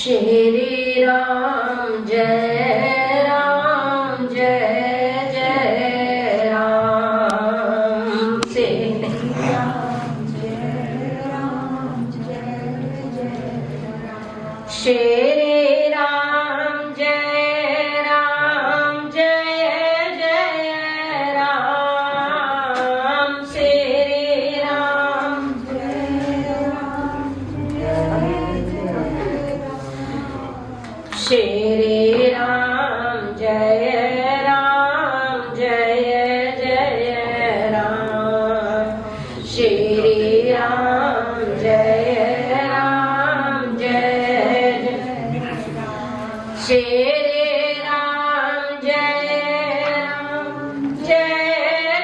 श्री राम जय राम जय जय राम। श्री राम जय राम जय जय राम। श्री राम जय राम जय जय राम। श्री राम जय राम जय जय राम। श्री राम जय राम जय जय राम। श्री राम जय राम जय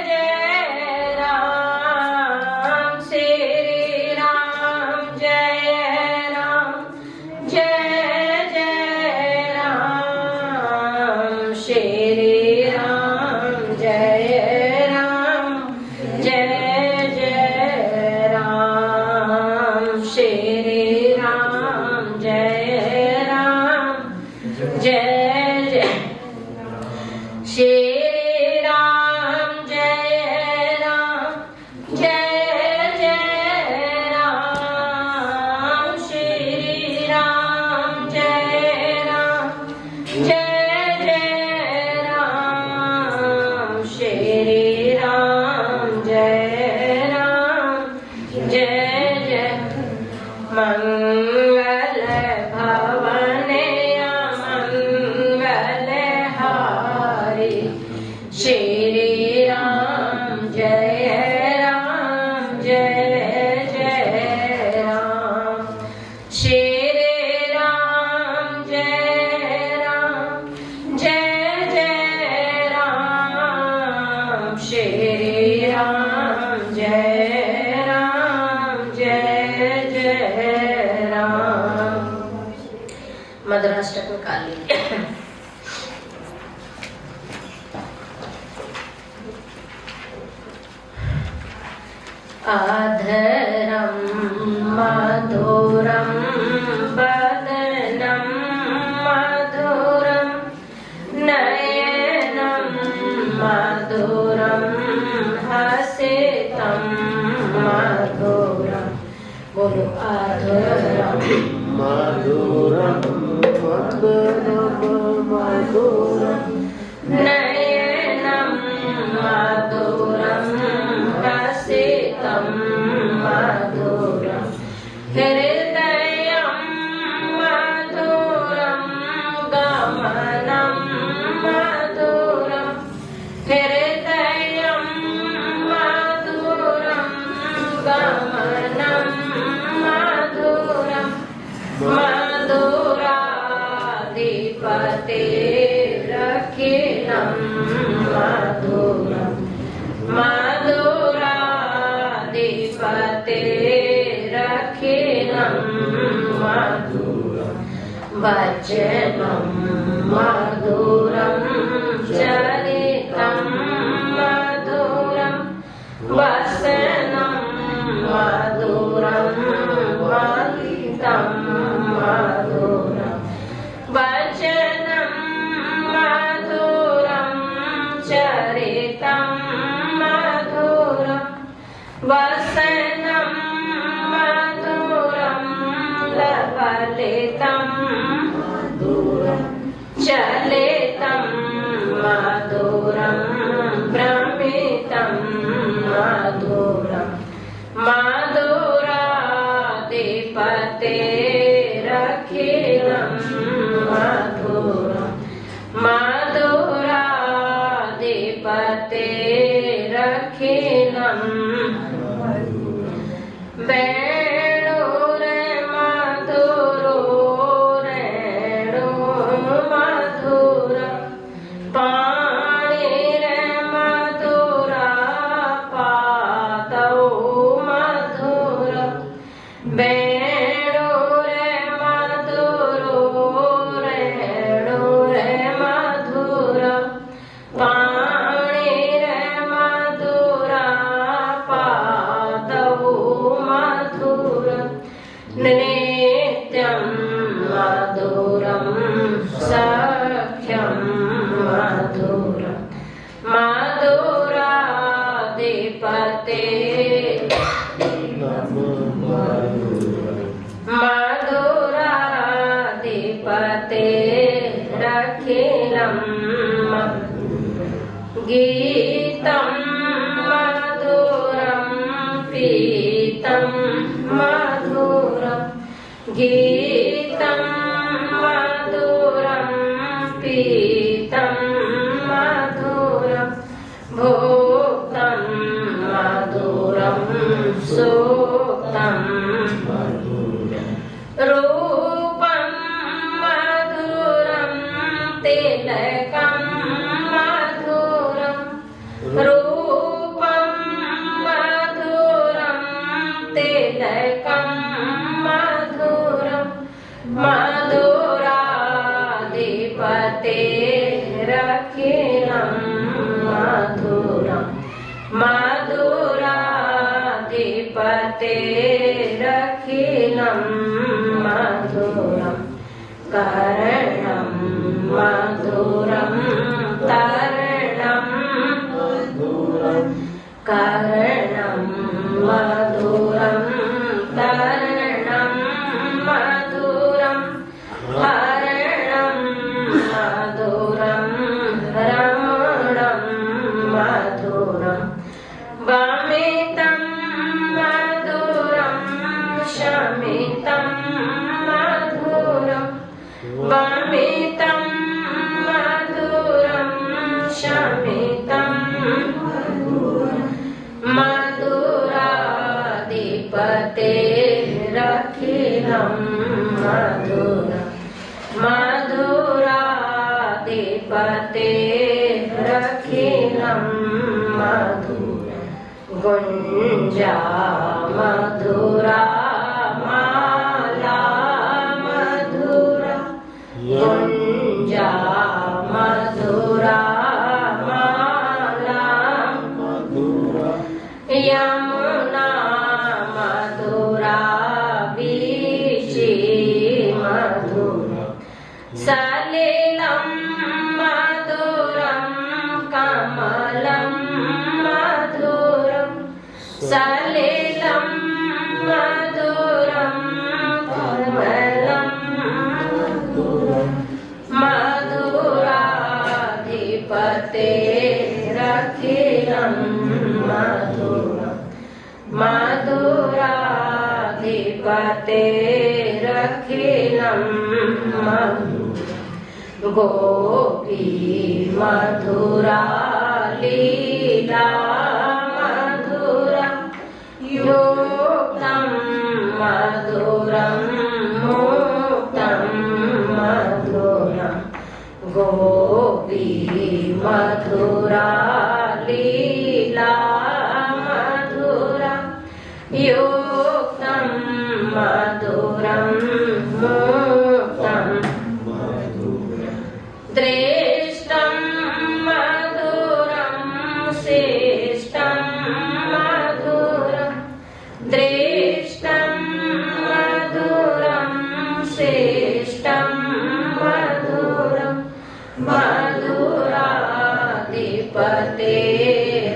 जय राम। श्री राम जय राम जय जय राम। श्री राम जय राम जय जय राम। श्री राम जय राम जय जय राम। श्री राम जय राम जय जय। श्री राम जय राम जय जय राम। श्री राम जय राम जय जय राम। श्री राम जय राम जय जय। मंगल भवने मंगल हारी। श्री राम जय राम जय जय राम। श्री राम जय राम जय जय राम। श्री राम जय राम जय जय राम। मधुराष्टक में काली। आधरं मधुरं वदनं मधुरं नयनं मधुरं हसितं मधुरं। बोलो आधरं मधुरं वदनं मधुरं नयनं मधुरं हसितं मधुरं। हृदयं मधुरं गमनं मधुरं। हृदयं मधुरं गमनं मधुरं। मधुराधिपतेरखिलं मधुरं। मधुराधिपतेरखिलं मधुरं। वचनं मधुरं चरितं मधुरं। वसनं मधुरं वलितं मधुरं। वचनं मधुरं चरितं मधुरं। वसनं मधुरं ललितं मधुरं। चलितं मधुरं भ्रमितं मधुरं। मधुराधिपतेरखिलं मधुरं। मधुराधिपतेरखिलं वेणुरे मधुरो रेणु मधुरं। पाणिरे मधुरा पादौ मधुरं। वेणुरे मधुरो रेणुरे मधुरं। पाणिरे मधुरा पादौ मधुरं। नित्यं मधुरं सख्यं मधुरं मधुराधिपते मधुराधिपते रखिलं गीतं मधुरं पीतं मधुरं गीतं मधुरं पीतं मधुरं भोक्तं मधुरं सूक्तं रूपं मधुरं तिलकं मधुरं रूपं मधुरं तिलकं मधुरं मधुराधिपते रखिलं मधुरं मधुराधिपते रखिलं मधुरं करणं मधुरं तरणं करणं मधुरं तरणं मधुरं हरणं मधुरं रमणं मधुरं वमितं मधुरं शमितं मधुरं वमितं मधुरं शमितं मधुराधिपते रखिलं मधुरं मधुराधिपते रखिलं मधुरं गुञ्जा मधुरा माला मधुरा गुञ्जा मधुरा माला यमुना मधुरा बीची मधुरा सलिलं मधुरं कमलं मधुरं सलिलं मधुरं कमलं मधुराधिपते रखिलं मधुरं मधुराधिपते रखिलं मधुरं गोपी मधुरा लीला मधुरा युक्तं मधुरं मुक्तं मधुरं गोपी मधुरा लीला मधुरा युक्तं मधुरं मुक्तं दृष्टं मधुरं श्रेष्ठं मधुरं दृष्टं मधुरं श्रेष्ठं मधुरं मधुराधिपते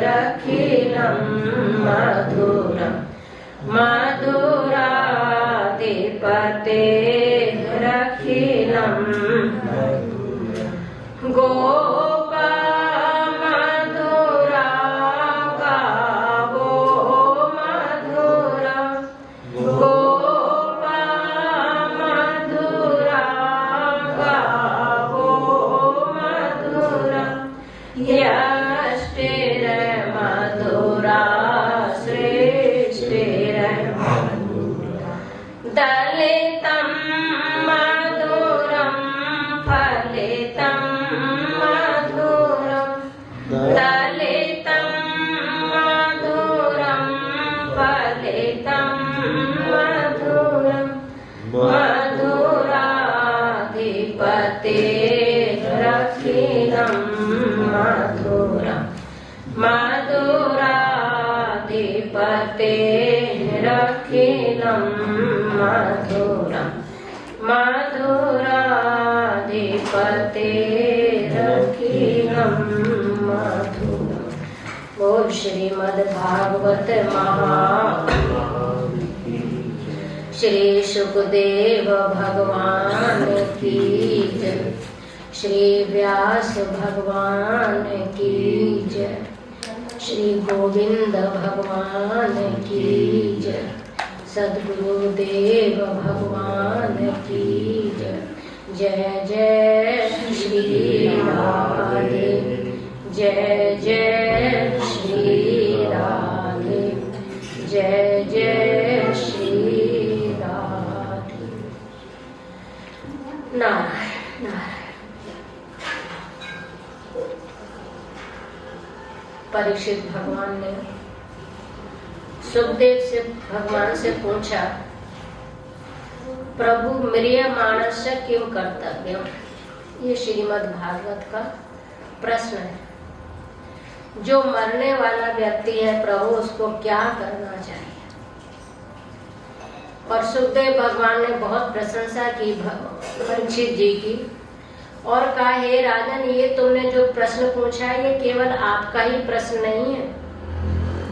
रखिलं मधुरं मधुराधिपते रखिलं गोपा मधुरा गावो मधुरा गोपा मधुरा गावो मधुरा यष्टिर मधुरा श्रेष्ठिर मधुरा दलितं मधुरं फलितं मधुरं दलितं मधुरं फलितं मधुरं मधुराधिपते रखिलं मधुरं मधुराधिपते रखिलं मधुरं मधुराधिपतेरखिलं मधुरम्। बोल श्रीमद् भागवत महापुराण श्री सुखदेव भगवान की जय। श्री व्यास भगवान की जय। श्री गोविंद भगवान की जय। सद्गुरुदेव भगवान की जय। जय जय श्री राधे। जय जय श्री राधे। जय जय श्री राधे। नारायण नारायण। परीक्षित भगवान ने सुखदेव से भगवान से पूछा, प्रभु म्रियमाणस्य किम कर्तव्यम। ये श्रीमद् भागवत का प्रश्न है। जो मरने वाला व्यक्ति है प्रभु उसको क्या करना चाहिए। और सुखदेव भगवान ने बहुत प्रशंसा की परीक्षित जी की और कहा, हे राजन, ये तुमने जो प्रश्न पूछा है ये केवल आपका ही प्रश्न नहीं है,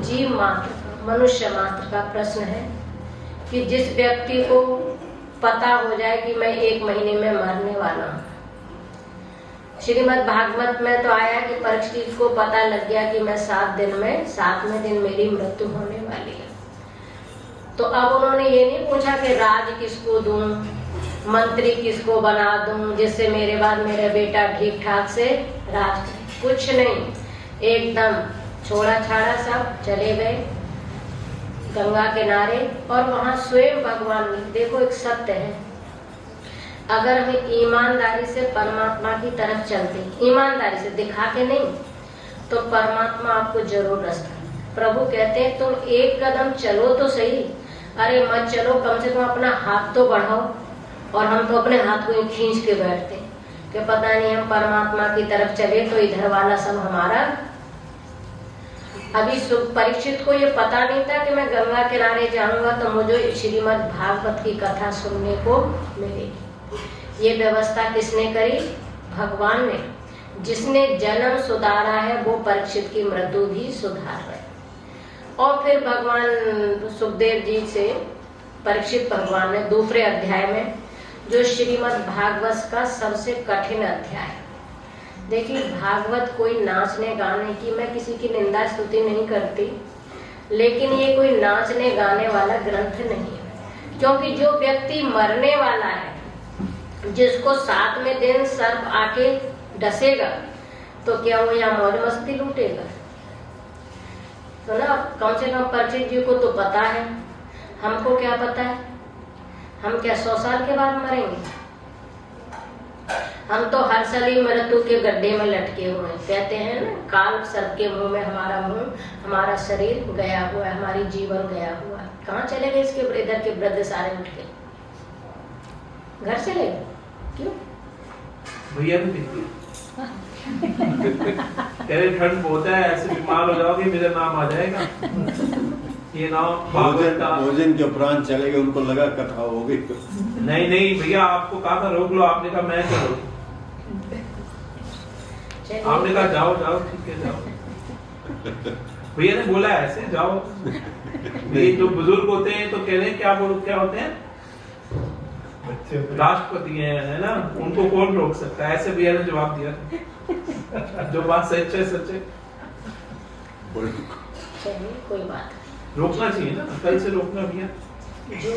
जीव मात्र मनुष्य मात्र का प्रश्न है कि जिस व्यक्ति को पता हो जाए कि मैं 1 महीने में मरने वाला हूँ। श्रीमद् भागवत में तो आया कि परीक्षित को पता लग गया कि मैं 7वें दिन मेरी मृत्यु होने वाली है। तो अब उन्होंने ये नहीं पूछा कि राज किसको दूं, मंत्री किसको बना दूं जिससे मेरे बाद मेरा बेटा ठीक ठाक से राज करे। कुछ नहीं, एकदम छोड़ा छाड़ा सब चले गए गंगा किनारे। और वहां स्वयं भगवान ने, देखो एक सत्य है, अगर हम ईमानदारी से परमात्मा की तरफ चलते, ईमानदारी से दिखा के नहीं, तो परमात्मा आपको जरूर रास्ता। प्रभु कहते हैं तुम 1 कदम चलो तो सही, अरे मत चलो, कम से कम अपना हाथ तो बढ़ाओ। और हम तो अपने हाथ को खींच के बैठते कि पता नहीं हम परमात्मा की तरफ चले तो इधर वाला सब हमारा। अभी परीक्षित को ये पता नहीं था कि मैं गंगा किनारे जाऊंगा तो मुझे श्रीमद् भागवत की कथा सुनने को मिलेगी। ये व्यवस्था किसने करी? भगवान ने। जिसने जन्म सुधारा है वो परीक्षित की मृत्यु भी सुधार रहे। और फिर भगवान सुखदेव जी से परीक्षित भगवान ने दूसरे अध्याय में, जो श्रीमद् भागवत का सबसे कठिन अध्याय। देखिए, भागवत कोई नाचने गाने की, मैं किसी की निंदा स्तुति नहीं करती, लेकिन ये कोई नाचने गाने वाला ग्रंथ नहीं है। क्योंकि जो व्यक्ति मरने वाला है, जिसको 7वें दिन सर्प आके डसेगा, तो क्या वो यहाँ मौज मस्ती लूटेगा? तो ना, कम से कम परीक्षित जी को तो पता है, हमको क्या पता है? हम क्या 100 साल के बाद मरेंगे? हम तो हर साल ही मृत्यु के गड्ढे में लटके हुए हैं। कहते हैं ना, काल सर्प के मुंह में हमारा मुंह, हमारा शरीर गया हुआ है, हमारी जीवन गया हुआ है। कहाँ चले गए इसके इधर के वृद्ध सारे उठ के? घर चले गए। क्यों? भैया भी दिखती तेरे ठंड बहुत है, ऐसे बीमार हो जाओगे, मेरा नाम आ जाएगा। ये नाम भोजन के उपरांत चले गए, उनको लगा कथा हो गई। नहीं भैया, आपको कहा था रोक लो, आपने कहा मैं चलो। आपने कहा जाओ जाओ, ठीक है जाओ। भैया ने बोला ऐसे जाओ। ये जो बुजुर्ग होते हैं तो कह रहे हैं क्या होते हैं, राष्ट्रपति है ना, उनको कौन रोक सकता है? ऐसे भैया ने जवाब दिया। जो बात सच है सच है, कोई बात रोकना चाहिए ना, कल से रोकना भैया। जो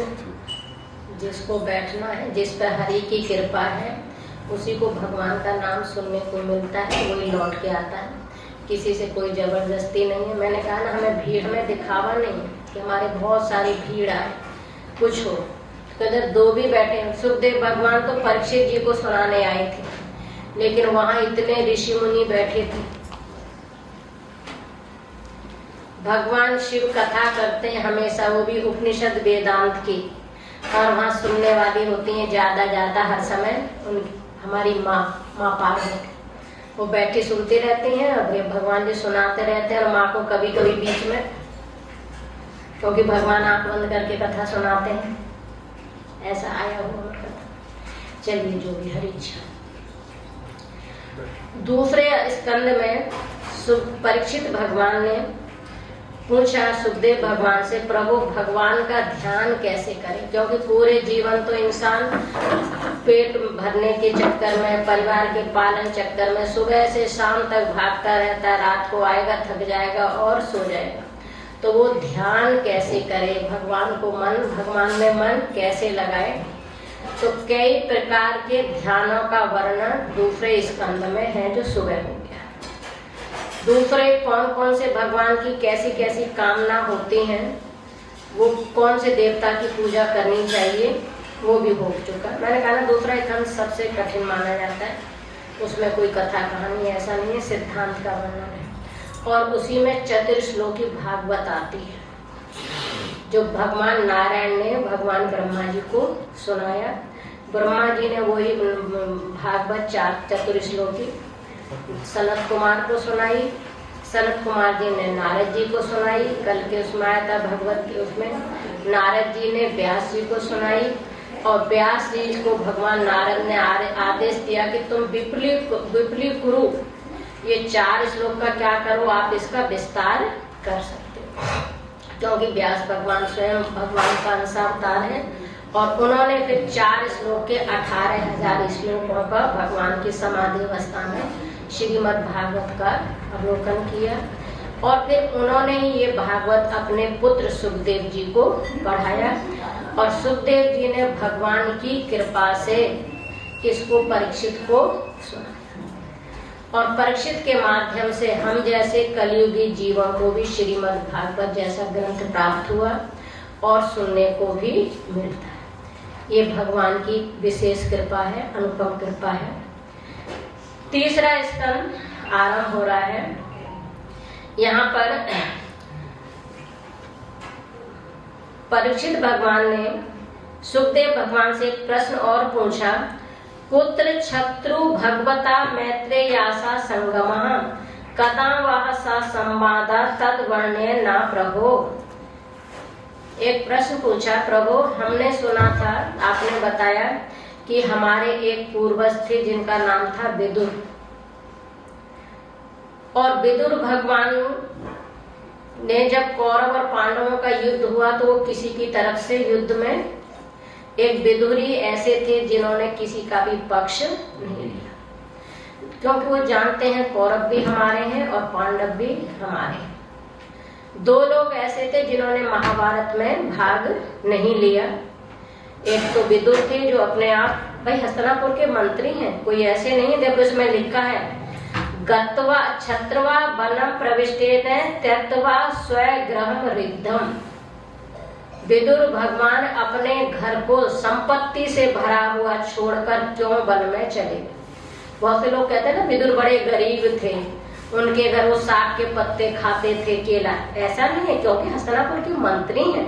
जिसको बैठना है, जिस पर हरि की कृपा है, उसी को भगवान का नाम सुनने को मिलता है, वही लौट के आता है। किसी से कोई जबरदस्ती नहीं है। मैंने कहा ना, हमें भीड़ में दिखावा नहीं है कि हमारे बहुत सारी भीड़ आए, कुछ हो। तो 2 भी बैठे हैं। सुखदेव भगवान तो परीक्षित जी को सुनाने आए थे, लेकिन वहां इतने ऋषि मुनि बैठे थे। भगवान शिव कथा करते हैं हमेशा, वो भी उपनिषद वेदांत की, और वहाँ सुनने वाली होती हैं ज्यादा हर समय हमारी माँ पार्वती। वो बैठी सुनती रहती हैं और भगवान जी सुनाते रहते हैं। और माँ को कभी कभी बीच में, क्योंकि भगवान आंख बंद करके कथा सुनाते हैं, ऐसा आया हुआ कथा। चलिए जो भी हरी इच्छा। दूसरे स्कंद में परीक्षित भगवान ने पूछा सुखदेव भगवान से, प्रभु भगवान का ध्यान कैसे करें, क्योंकि पूरे जीवन तो इंसान पेट भरने के चक्कर में, परिवार के पालन चक्कर में सुबह से शाम तक भागता रहता है, रात को आएगा थक जाएगा और सो जाएगा। तो वो ध्यान कैसे करे, भगवान को भगवान में मन कैसे लगाए। तो कई प्रकार के ध्यानों का वर्णन दूसरे स्कंद में है जो सुबह हो गया। दूसरे कौन कौन से भगवान की कैसी कैसी कामना होती हैं, वो कौन से देवता की पूजा करनी चाहिए, वो भी हो चुका। मैंने कहा ना दूसरा स्कंद सबसे कठिन माना जाता है, उसमें कोई कथा कहानी ऐसा नहीं है, सिद्धांत का वर्णन है। और उसी में चतुर्श्लोकी भागवत आती है जो भगवान नारायण ने भगवान ब्रह्मा जी को सुनाया। ब्रह्मा जी ने वही भागवत चतुर्श्लोकी सनत कुमार को सुनाई, सनत कुमार जी ने नारद जी को सुनाई। कल के उसमें आया था भगवत के, उसमें नारद जी ने व्यास जी को सुनाई और व्यास जी को भगवान नारद ने आदेश दिया कि तुम विपली कुरु, ये 4 श्लोक का क्या करो, आप इसका विस्तार कर सकते हो, क्योंकि व्यास भगवान स्वयं भगवान का अंशावतार है। और उन्होंने फिर 4 श्लोक के 18,000 श्लोकों का भगवान की समाधि अवस्था में श्रीमद् भागवत का अवलोकन किया। और फिर उन्होंने ही ये भागवत अपने पुत्र सुखदेव जी को पढ़ाया और सुखदेव जी ने भगवान की कृपा से इसको परीक्षित को सुनाया। और परीक्षित के माध्यम से हम जैसे कलयुगी जीवों को भी श्रीमद् भागवत जैसा ग्रंथ प्राप्त हुआ और सुनने को भी मिलता है। ये भगवान की विशेष कृपा है, अनुपम कृपा है। तीसरा स्कंद आरंभ हो रहा है। यहाँ पर परीक्षित भगवान ने सुखदेव भगवान से एक प्रश्न और पूछा, पुत्र छत्रु भगवता मैत्रेयासा संगमः कदा वह सा संवादा तद वर्ण्य ना प्रभो। एक प्रश्न पूछा, प्रभु हमने सुना था, आपने बताया कि हमारे एक पूर्वज थे जिनका नाम था विदुर, और विदुर भगवान ने जब कौरव और पांडवों का युद्ध हुआ तो वो किसी की तरफ से युद्ध में, एक विदुरी ऐसे थे जिन्होंने किसी का भी पक्ष नहीं लिया, क्योंकि वो जानते हैं कौरव भी हमारे हैं और पांडव भी हमारे हैं। 2 लोग ऐसे थे जिन्होंने महाभारत में भाग नहीं लिया। एक तो विदुर थे जो अपने आप, भाई हस्तिनापुर के मंत्री हैं, कोई ऐसे नहीं। देखो इसमें लिखा है, गत्वा छत्रवा वनम प्रविष्टेन त्यक्त्वा स्वगृहं रिद्धम। विदुर भगवान अपने घर को संपत्ति से भरा हुआ छोड़कर क्यों वन में चले गए। बहुत से लोग कहते हैं ना विदुर बड़े गरीब थे, उनके घर वो साग के पत्ते खाते थे, केला। ऐसा नहीं है, क्योंकि हस्तिनापुर के मंत्री हैं,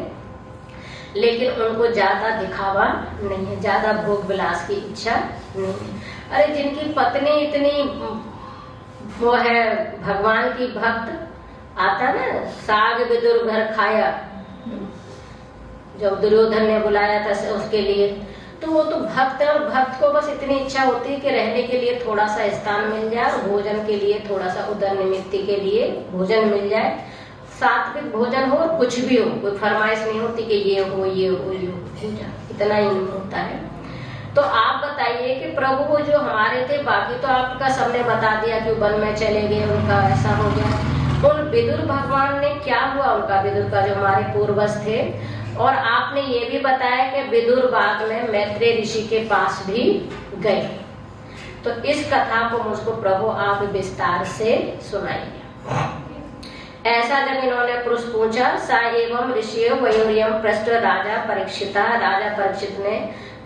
लेकिन उनको ज्यादा दिखावा नहीं है, ज्यादा भोग विलास की इच्छा नहीं है। अरे जिनकी पत्नी इतनी वो है भगवान की भक्त, आता ना साग विदुर घर खाया, जब दुर्योधन ने बुलाया था उसके लिए, तो वो तो भक्त है, और भक्त को बस इतनी इच्छा होती है कि रहने के लिए थोड़ा सा स्थान मिल जाए और भोजन के लिए थोड़ा सा उदर निमित्ति के लिए भोजन मिल जाए, सात्विक भोजन हो और कुछ भी हो, कोई फरमाइश नहीं होती कि ये हो ये हो ये हो, इतना ही नहीं होता है। तो आप बताइए कि प्रभु वो जो हमारे थे, बाकी तो आपका सबने बता दिया कि वन में चले गए, उनका ऐसा हो गया। उन विदुर भगवान ने क्या हुआ उनका, विदुर का जो हमारे पूर्वज थे। और आपने ये भी बताया कि विदुर बाद में मैत्रेय ऋषि के पास भी गए। तो इस कथा को मुझको प्रभु आप विस्तार से सुनाइए। ऐसा जब इन्होंने पुरुष पूछा, सा एवं ऋषि वयोरियम पृष्ठ राजा परीक्षिता। राजा परीक्षित ने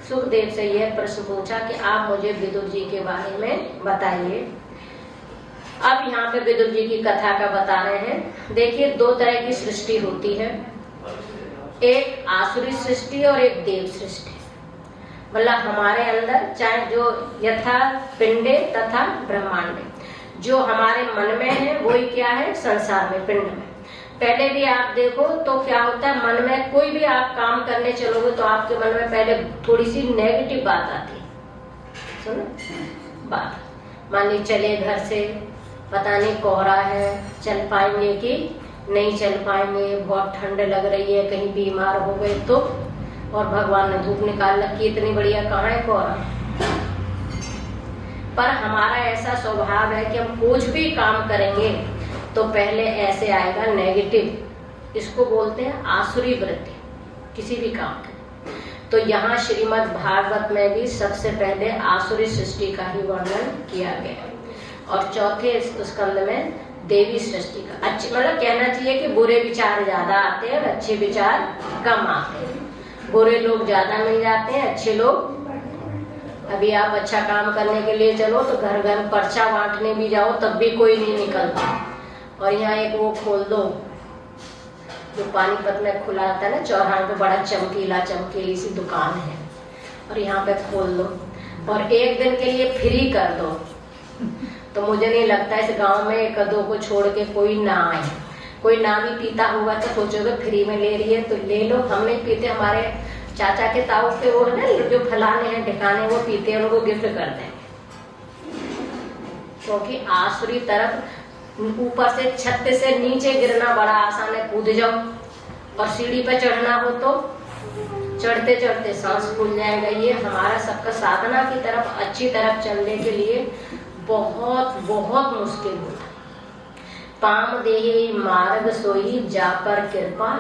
सुखदेव से यह प्रश्न पूछा कि आप मुझे विदुर जी के बारे में बताइए। अब यहाँ पे विदुर जी की कथा का बता रहे हैं। देखिए 2 तरह की सृष्टि होती है, एक आसुरी सृष्टि और एक देव सृष्टि। मतलब हमारे अंदर चाहे जो यथा पिंडे तथा ब्रह्मांडे, जो हमारे मन में है वही क्या है संसार में, पिंड में। पहले भी आप देखो तो क्या होता है, मन में कोई भी आप काम करने चलोगे तो आपके मन में पहले थोड़ी सी नेगेटिव बात आती है, सुनो बात, मान ली चले घर से, पता नहीं कोहरा है, चल पाएंगे कि नहीं चल पाएंगे, बहुत ठंड लग रही है, कहीं बीमार हो गए तो, और भगवान ने धूप निकाल रखी, इतनी बढ़िया कहाँ है कोहरा। पर हमारा ऐसा स्वभाव है कि हम कुछ भी काम करेंगे तो पहले ऐसे आएगा नेगेटिव, इसको बोलते हैं आसुरी वृत्ति, किसी भी काम के। तो यहाँ श्रीमद् भागवत में भी सबसे पहले आसुरी सृष्टि का ही वर्णन किया गया, और चौथे स्कंद में देवी सृष्टि का। अच्छे मतलब कहना चाहिए कि बुरे विचार ज्यादा आते हैं और अच्छे विचार कम आते हैं, बुरे लोग ज्यादा मिल जाते हैं, अच्छे लोग। अभी आप अच्छा काम करने के लिए चलो तो घर घर पर्चा बांटने भी जाओ तब भी कोई नहीं निकलता, और यहाँ एक वो खोल दो जो पानीपत में खुला आता है ना चौराहे पे, बड़ा चमकीली सी दुकान है, और यहाँ पे खोल दो और एक दिन के लिए फ्री कर दो, तो मुझे नहीं लगता इस गांव में एक दो को छोड़ के कोई ना आए। कोई ना भी पीता होगा तो सोचोगे फ्री में ले रही है तो ले लो। हम नहीं पीते, हमारे चाचा के ताऊ के वो है ना जो फलाने हैं ठिकाने, वो पीते हैं, उनको गिफ्ट करते हैं। क्योंकि आसुरी तरफ ऊपर से छत से नीचे गिरना बड़ा आसान है, कूद जाओ, और सीढ़ी पर चढ़ना हो तो चढ़ते चढ़ते सांस फूल जाएगा। ये हमारा सबका साधना की तरफ अच्छी तरफ चलने के लिए बहुत बहुत मुश्किल होता है। पाम देहि मार्ग सोई, जा पर कृपा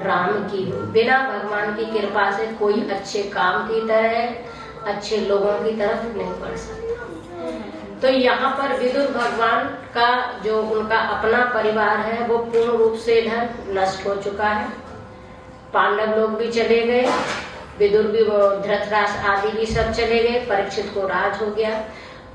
राम की हो। बिना भगवान की कृपा से कोई अच्छे काम की तरह, अच्छे लोगों की तरफ नहीं बढ़ सकता। तो यहाँ पर विदुर भगवान का जो उनका अपना परिवार है वो पूर्ण रूप से इधर नष्ट हो चुका है। पांडव लोग भी चले गए, विदुर भी, धृतराष्ट्र आदि भी सब चले गए, परीक्षित को राज हो गया,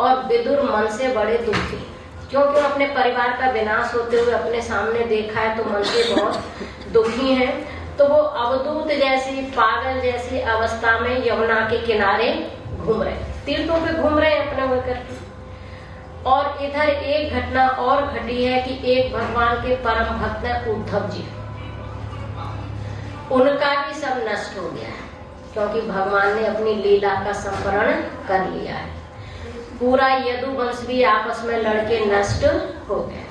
और विदुर मन से बड़े दुखी, क्योंकि अपने परिवार का विनाश होते हुए अपने सामने देखा है तो मन से बहुत दुखी हैं। तो वो अवधूत जैसी, पागल जैसी अवस्था में यमुना के किनारे घूम रहे, तीर्थों पे घूम रहे हैं अपने होकर के। और इधर एक घटना और घटी है कि एक भगवान के परम भक्त है उद्धव जी, उनका भी सब नष्ट हो गया है, क्योंकि भगवान ने अपनी लीला का संवरण कर लिया है। पूरा यदुवंश भी आपस में लड़के नष्ट हो गए।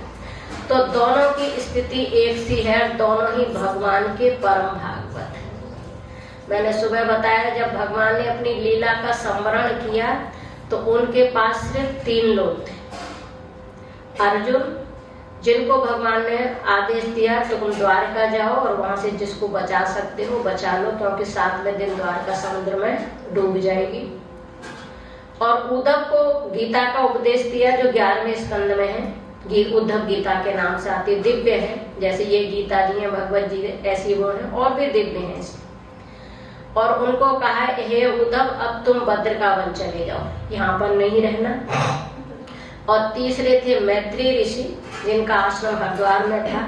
तो दोनों की स्थिति एक सी है, दोनों ही भगवान के परम भागवत है। मैंने सुबह बताया जब भगवान ने अपनी लीला का संवरण किया तो उनके पास सिर्फ 3 लोग थे। अर्जुन, जिनको भगवान ने आदेश दिया तो तुम द्वारका जाओ और वहां से जिसको बचा सकते हो बचा लो, क्योंकि 7वें दिन द्वारका समुद्र में डूब जाएगी। और उद्धव को गीता का उपदेश दिया जो 11वें स्कंद में है, उद्धव गीता के नाम से आती, दिव्य है, जैसे ये गीता जी है, भगवत जी ऐसी वो है, और भी दिव्य है। और उनको कहा हे उद्धव अब तुम भद्रकावन चले जाओ, यहाँ पर नहीं रहना। और तीसरे थे मैत्री ऋषि, जिनका आश्रम हरिद्वार में था,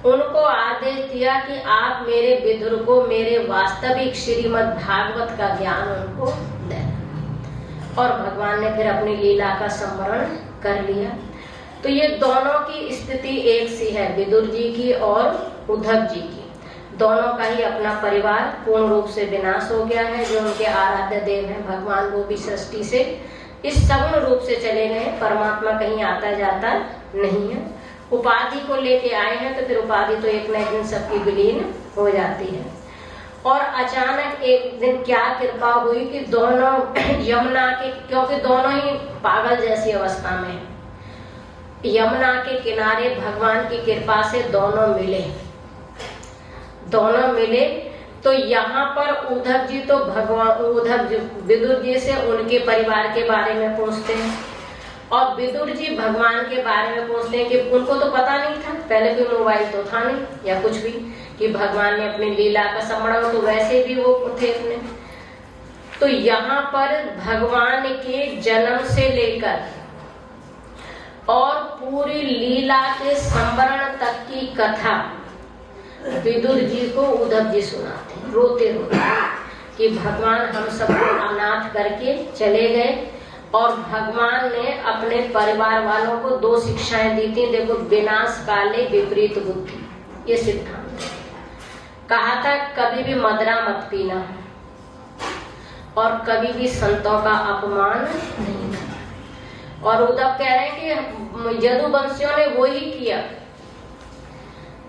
उनको आदेश दिया कि आप मेरे विदुर को मेरे वास्तविक श्रीमद् भागवत का ज्ञान उनको दें। और भगवान ने फिर अपनी लीला का संवरण कर लिया। तो ये दोनों की स्थिति एक सी है, विदुर जी की और उद्धव जी की। दोनों का ही अपना परिवार पूर्ण रूप से विनाश हो गया है। जो उनके आराध्य देव हैं भगवान, वो भी सृष्टि से इस सगुण रूप से चले गए। परमात्मा कहीं आता जाता नहीं है। उपाधि को लेके आए हैं तो फिर उपाधि तो एक न एक दिन सबकी विलीन हो जाती है। और अचानक एक दिन क्या कृपा हुई कि दोनों यमुना के, क्योंकि दोनों ही पागल जैसी अवस्था में है, यमुना के किनारे भगवान की कृपा से दोनों मिले। तो यहाँ पर उद्धव जी तो विदुर जी से उनके परिवार के बारे में पूछते हैं, और विदुर जी भगवान के बारे में पूछते हैं कि उनको तो पता नहीं था, पहले कोई मोबाइल तो था नहीं या कुछ भी, कि भगवान ने अपनी लीला का संवरण, तो वैसे भी वो थे अपने। तो यहाँ पर भगवान के जन्म से लेकर और पूरी लीला के संवरण तक की कथा विदुर जी को उद्धव जी सुनाते हैं, रोते रोते, कि भगवान हम सबको अनाथ करके चले गए। और भगवान ने अपने परिवार वालों को 2 शिक्षाएं दी थी। देखो, विनाश काले विपरीत बुद्धि, ये सिद्धांत कहा था, कभी भी मदिरा मत पीना, और कभी भी संतों का अपमान नहीं करता। और उद्धव कह रहे हैं कि यदुवंशियों ने वो ही किया।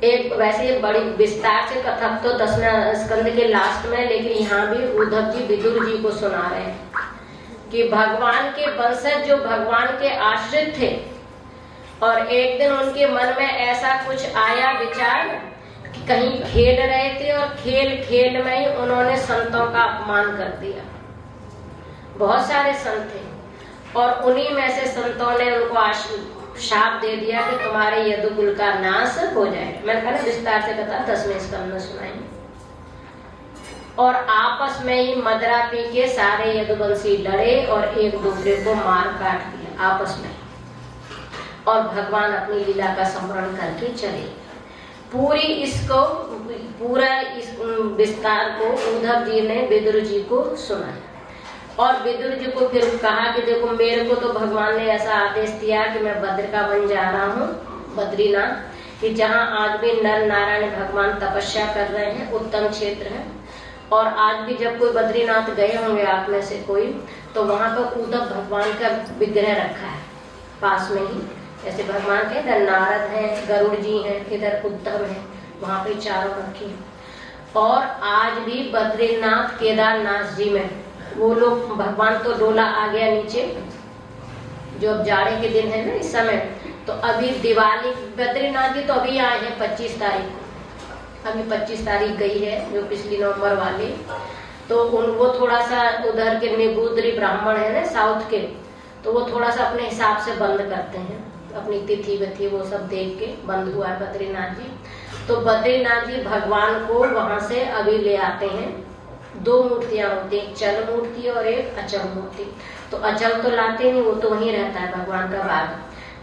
एक वैसे बड़ी विस्तार से कथा तो 10वें स्कंद के लास्ट में, लेकिन यहाँ भी उद्धव जी विदुर जी को सुना रहे हैं कि भगवान के वंशज जो भगवान के आश्रित थे, और एक दिन उनके मन में ऐसा कुछ आया विचार कि कहीं खेल रहे थे और खेल खेल में ही उन्होंने संतों का अपमान कर दिया। बहुत सारे संत थे और उन्हीं में से संतों ने उनको शाप दे दिया कि तुम्हारे यदुकुल का नाश हो जाएगा। मैंने कहा विस्तार से कथा 10वें स्कंद में सुनाएंगे। और आपस में ही मदरा पी के सारे यदुवंशी लड़े और एक दूसरे को मार काट दिया आपस में, और भगवान अपनी लीला का स्मरण करके चले। पूरा इस विस्तार को उद्धव जी ने विदुर जी को सुनाया। और विदुर जी को फिर कहा कि देखो मेरे को तो भगवान ने ऐसा आदेश दिया कि मैं बद्र का वन जा रहा हूँ, बद्रीनाथ, कि जहाँ आज भी नर नारायण भगवान तपस्या कर रहे हैं, उत्तम क्षेत्र है। और आज भी जब कोई बद्रीनाथ गए होंगे आप में से कोई, तो वहाँ पर उद्धव भगवान का विग्रह रखा है पास में ही। जैसे भगवान के इधर नारद हैं, गरुड़ जी हैं, इधर उद्धव है, वहाँ पे चारों रखे हैं। और आज भी बद्रीनाथ केदारनाथ जी में वो लोग, भगवान तो डोला आ गया नीचे, जो अब जाड़े के दिन है ना इस समय, तो अभी दिवाली, बद्रीनाथ जी तो अभी आए हैं 25 तारीख को, अभी 25 तारीख गई है जो पिछली नवंबर वाली। तो वो थोड़ा सा उधर के निगूद्री ब्राह्मण है ना साउथ के, तो वो थोड़ा सा अपने हिसाब से बंद करते हैं, अपनी तिथि विथि वो सब देख के बंद हुआ है बद्रीनाथ जी। तो बद्रीनाथ जी भगवान को वहां से अभी ले आते हैं। 2 मूर्तियां होती है, एक चल मूर्ति और एक अचल मूर्ति। तो अचल तो लाते नहीं, वो तो वहीं रहता है भगवान का भाग।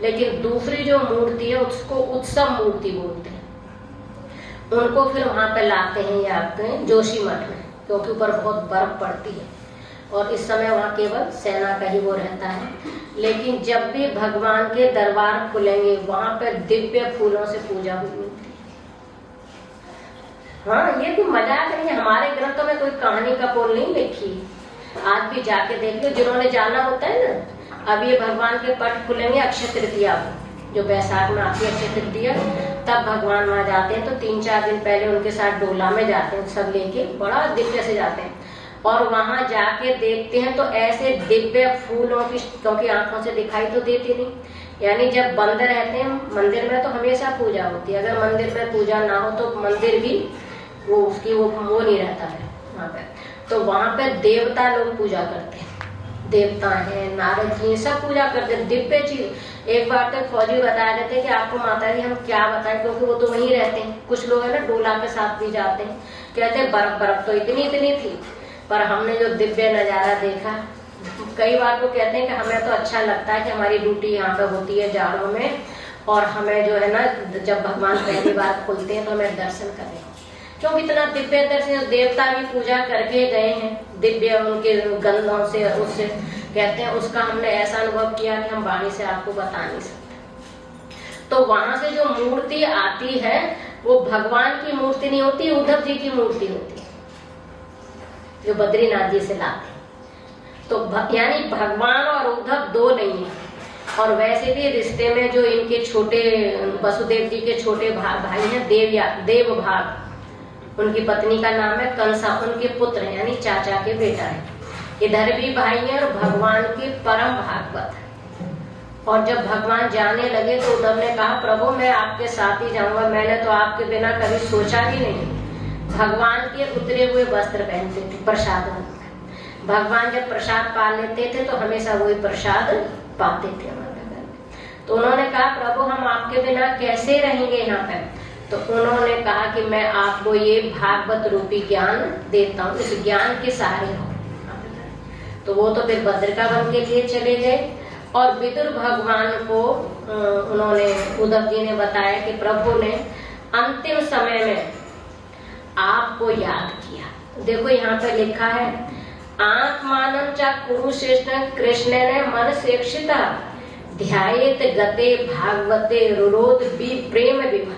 लेकिन दूसरी जो मूर्ति है उसको उत्सव मूर्ति बोलते हैं। उनको फिर वहां पे लाते हैं या जोशीमठ में, क्योंकि ऊपर बहुत बर्फ पड़ती है और इस समय वहाँ केवल सेना का ही वो रहता है। लेकिन जब भी भगवान के दरबार खुलेंगे वहां पर दिव्य फूलों से पूजा हुई मिलती है। हाँ, ये कोई मजाक नहीं है, हमारे ग्रंथों में कोई कहानी का पोल नहीं लिखी। आज भी जाके देख लो, जिन्होंने जाना होता है ना। अब ये भगवान के पट खुलेंगे अक्षय तृतीया को, जो बैसाख में आती है अक्षय तृतीया, तब भगवान वहां जाते हैं। तो 3-4 दिन पहले उनके साथ डोला में जाते हैं, सब लेके बड़ा दिव्य से जाते हैं। और वहां जाके देखते हैं तो ऐसे दिव्य फूलों की, क्योंकि आंखों से दिखाई तो देती नहीं, यानी जब बंद रहते हैं मंदिर में तो हमेशा पूजा होती है। अगर मंदिर में पूजा ना हो तो मंदिर भी वो उसकी वो नहीं रहता है वहाँ पे। तो वहाँ पे देवता लोग पूजा करते हैं, देवता हैं, नारद जी सब पूजा करते हैं, दिव्य चीज। एक बार तो फौजी बता रहे थे कि आपको माता जी हम क्या बताएं, क्योंकि वो तो वहीं रहते हैं। कुछ लोग है ना डोला के साथ भी जाते हैं, कहते हैं बर्फ तो इतनी थी, पर हमने जो दिव्य नजारा देखा, कई बार तो कहते हैं कि हमें तो अच्छा लगता है कि हमारी ड्यूटी यहाँ पे होती है जाड़ों में, और हमें जो है ना जब भगवान पहली बार खुलते हैं तो हमें दर्शन करें, क्यों इतना दिव्य दर्शन। देवता भी पूजा करके गए हैं दिव्य उनके गंधों से, उससे कहते हैं उसका हमने ऐसा अनुभव किया कि हम वाणी से आपको बता नहीं सकते। तो वहां से जो मूर्ति आती है वो भगवान की मूर्ति नहीं होती, उद्धव जी की मूर्ति होती है जो बद्रीनाथ जी से लाते। तो यानी भगवान और उद्धव 2 नहीं है। और वैसे भी रिश्ते में जो इनके छोटे वसुदेव जी के छोटे भाई हैं देव भाग, उनकी पत्नी का नाम है कंसा, उनके पुत्र हैं, यानी चाचा के बेटा है। इधर भी भाई हैं और भगवान के परम भागवत है। और जब भगवान जाने लगे तो उद्धव ने कहा प्रभु मैं आपके साथ ही जाऊंगा, मैंने तो आपके बिना कभी सोचा भी नहीं। भगवान के उतरे हुए वस्त्र पहनते थे प्रसाद में। भगवान जब प्रसाद पा लेते थे तो हमेशा वही प्रसाद पाते थे हमारे घर में। तो उन्होंने कहा प्रभु हम आपके बिना कैसे रहेंगे यहाँ पे। तो उन्होंने कहा कि मैं आपको ये भागवत रूपी ज्ञान देता हूँ, इस ज्ञान के सहारे हो। तो वो तो फिर बद्रिका वन के लिए चले गए। और विदुर भगवान को उन्होंने, उद्धव जी ने बताया कि प्रभु ने अंतिम समय में आपको याद किया। देखो यहाँ पे लिखा है आत्मानं च कुरुश्रेष्ठ कृष्ण ने मन सेक्षिता ध्यायेत गते भागवते रुरोध प्रेम विभा।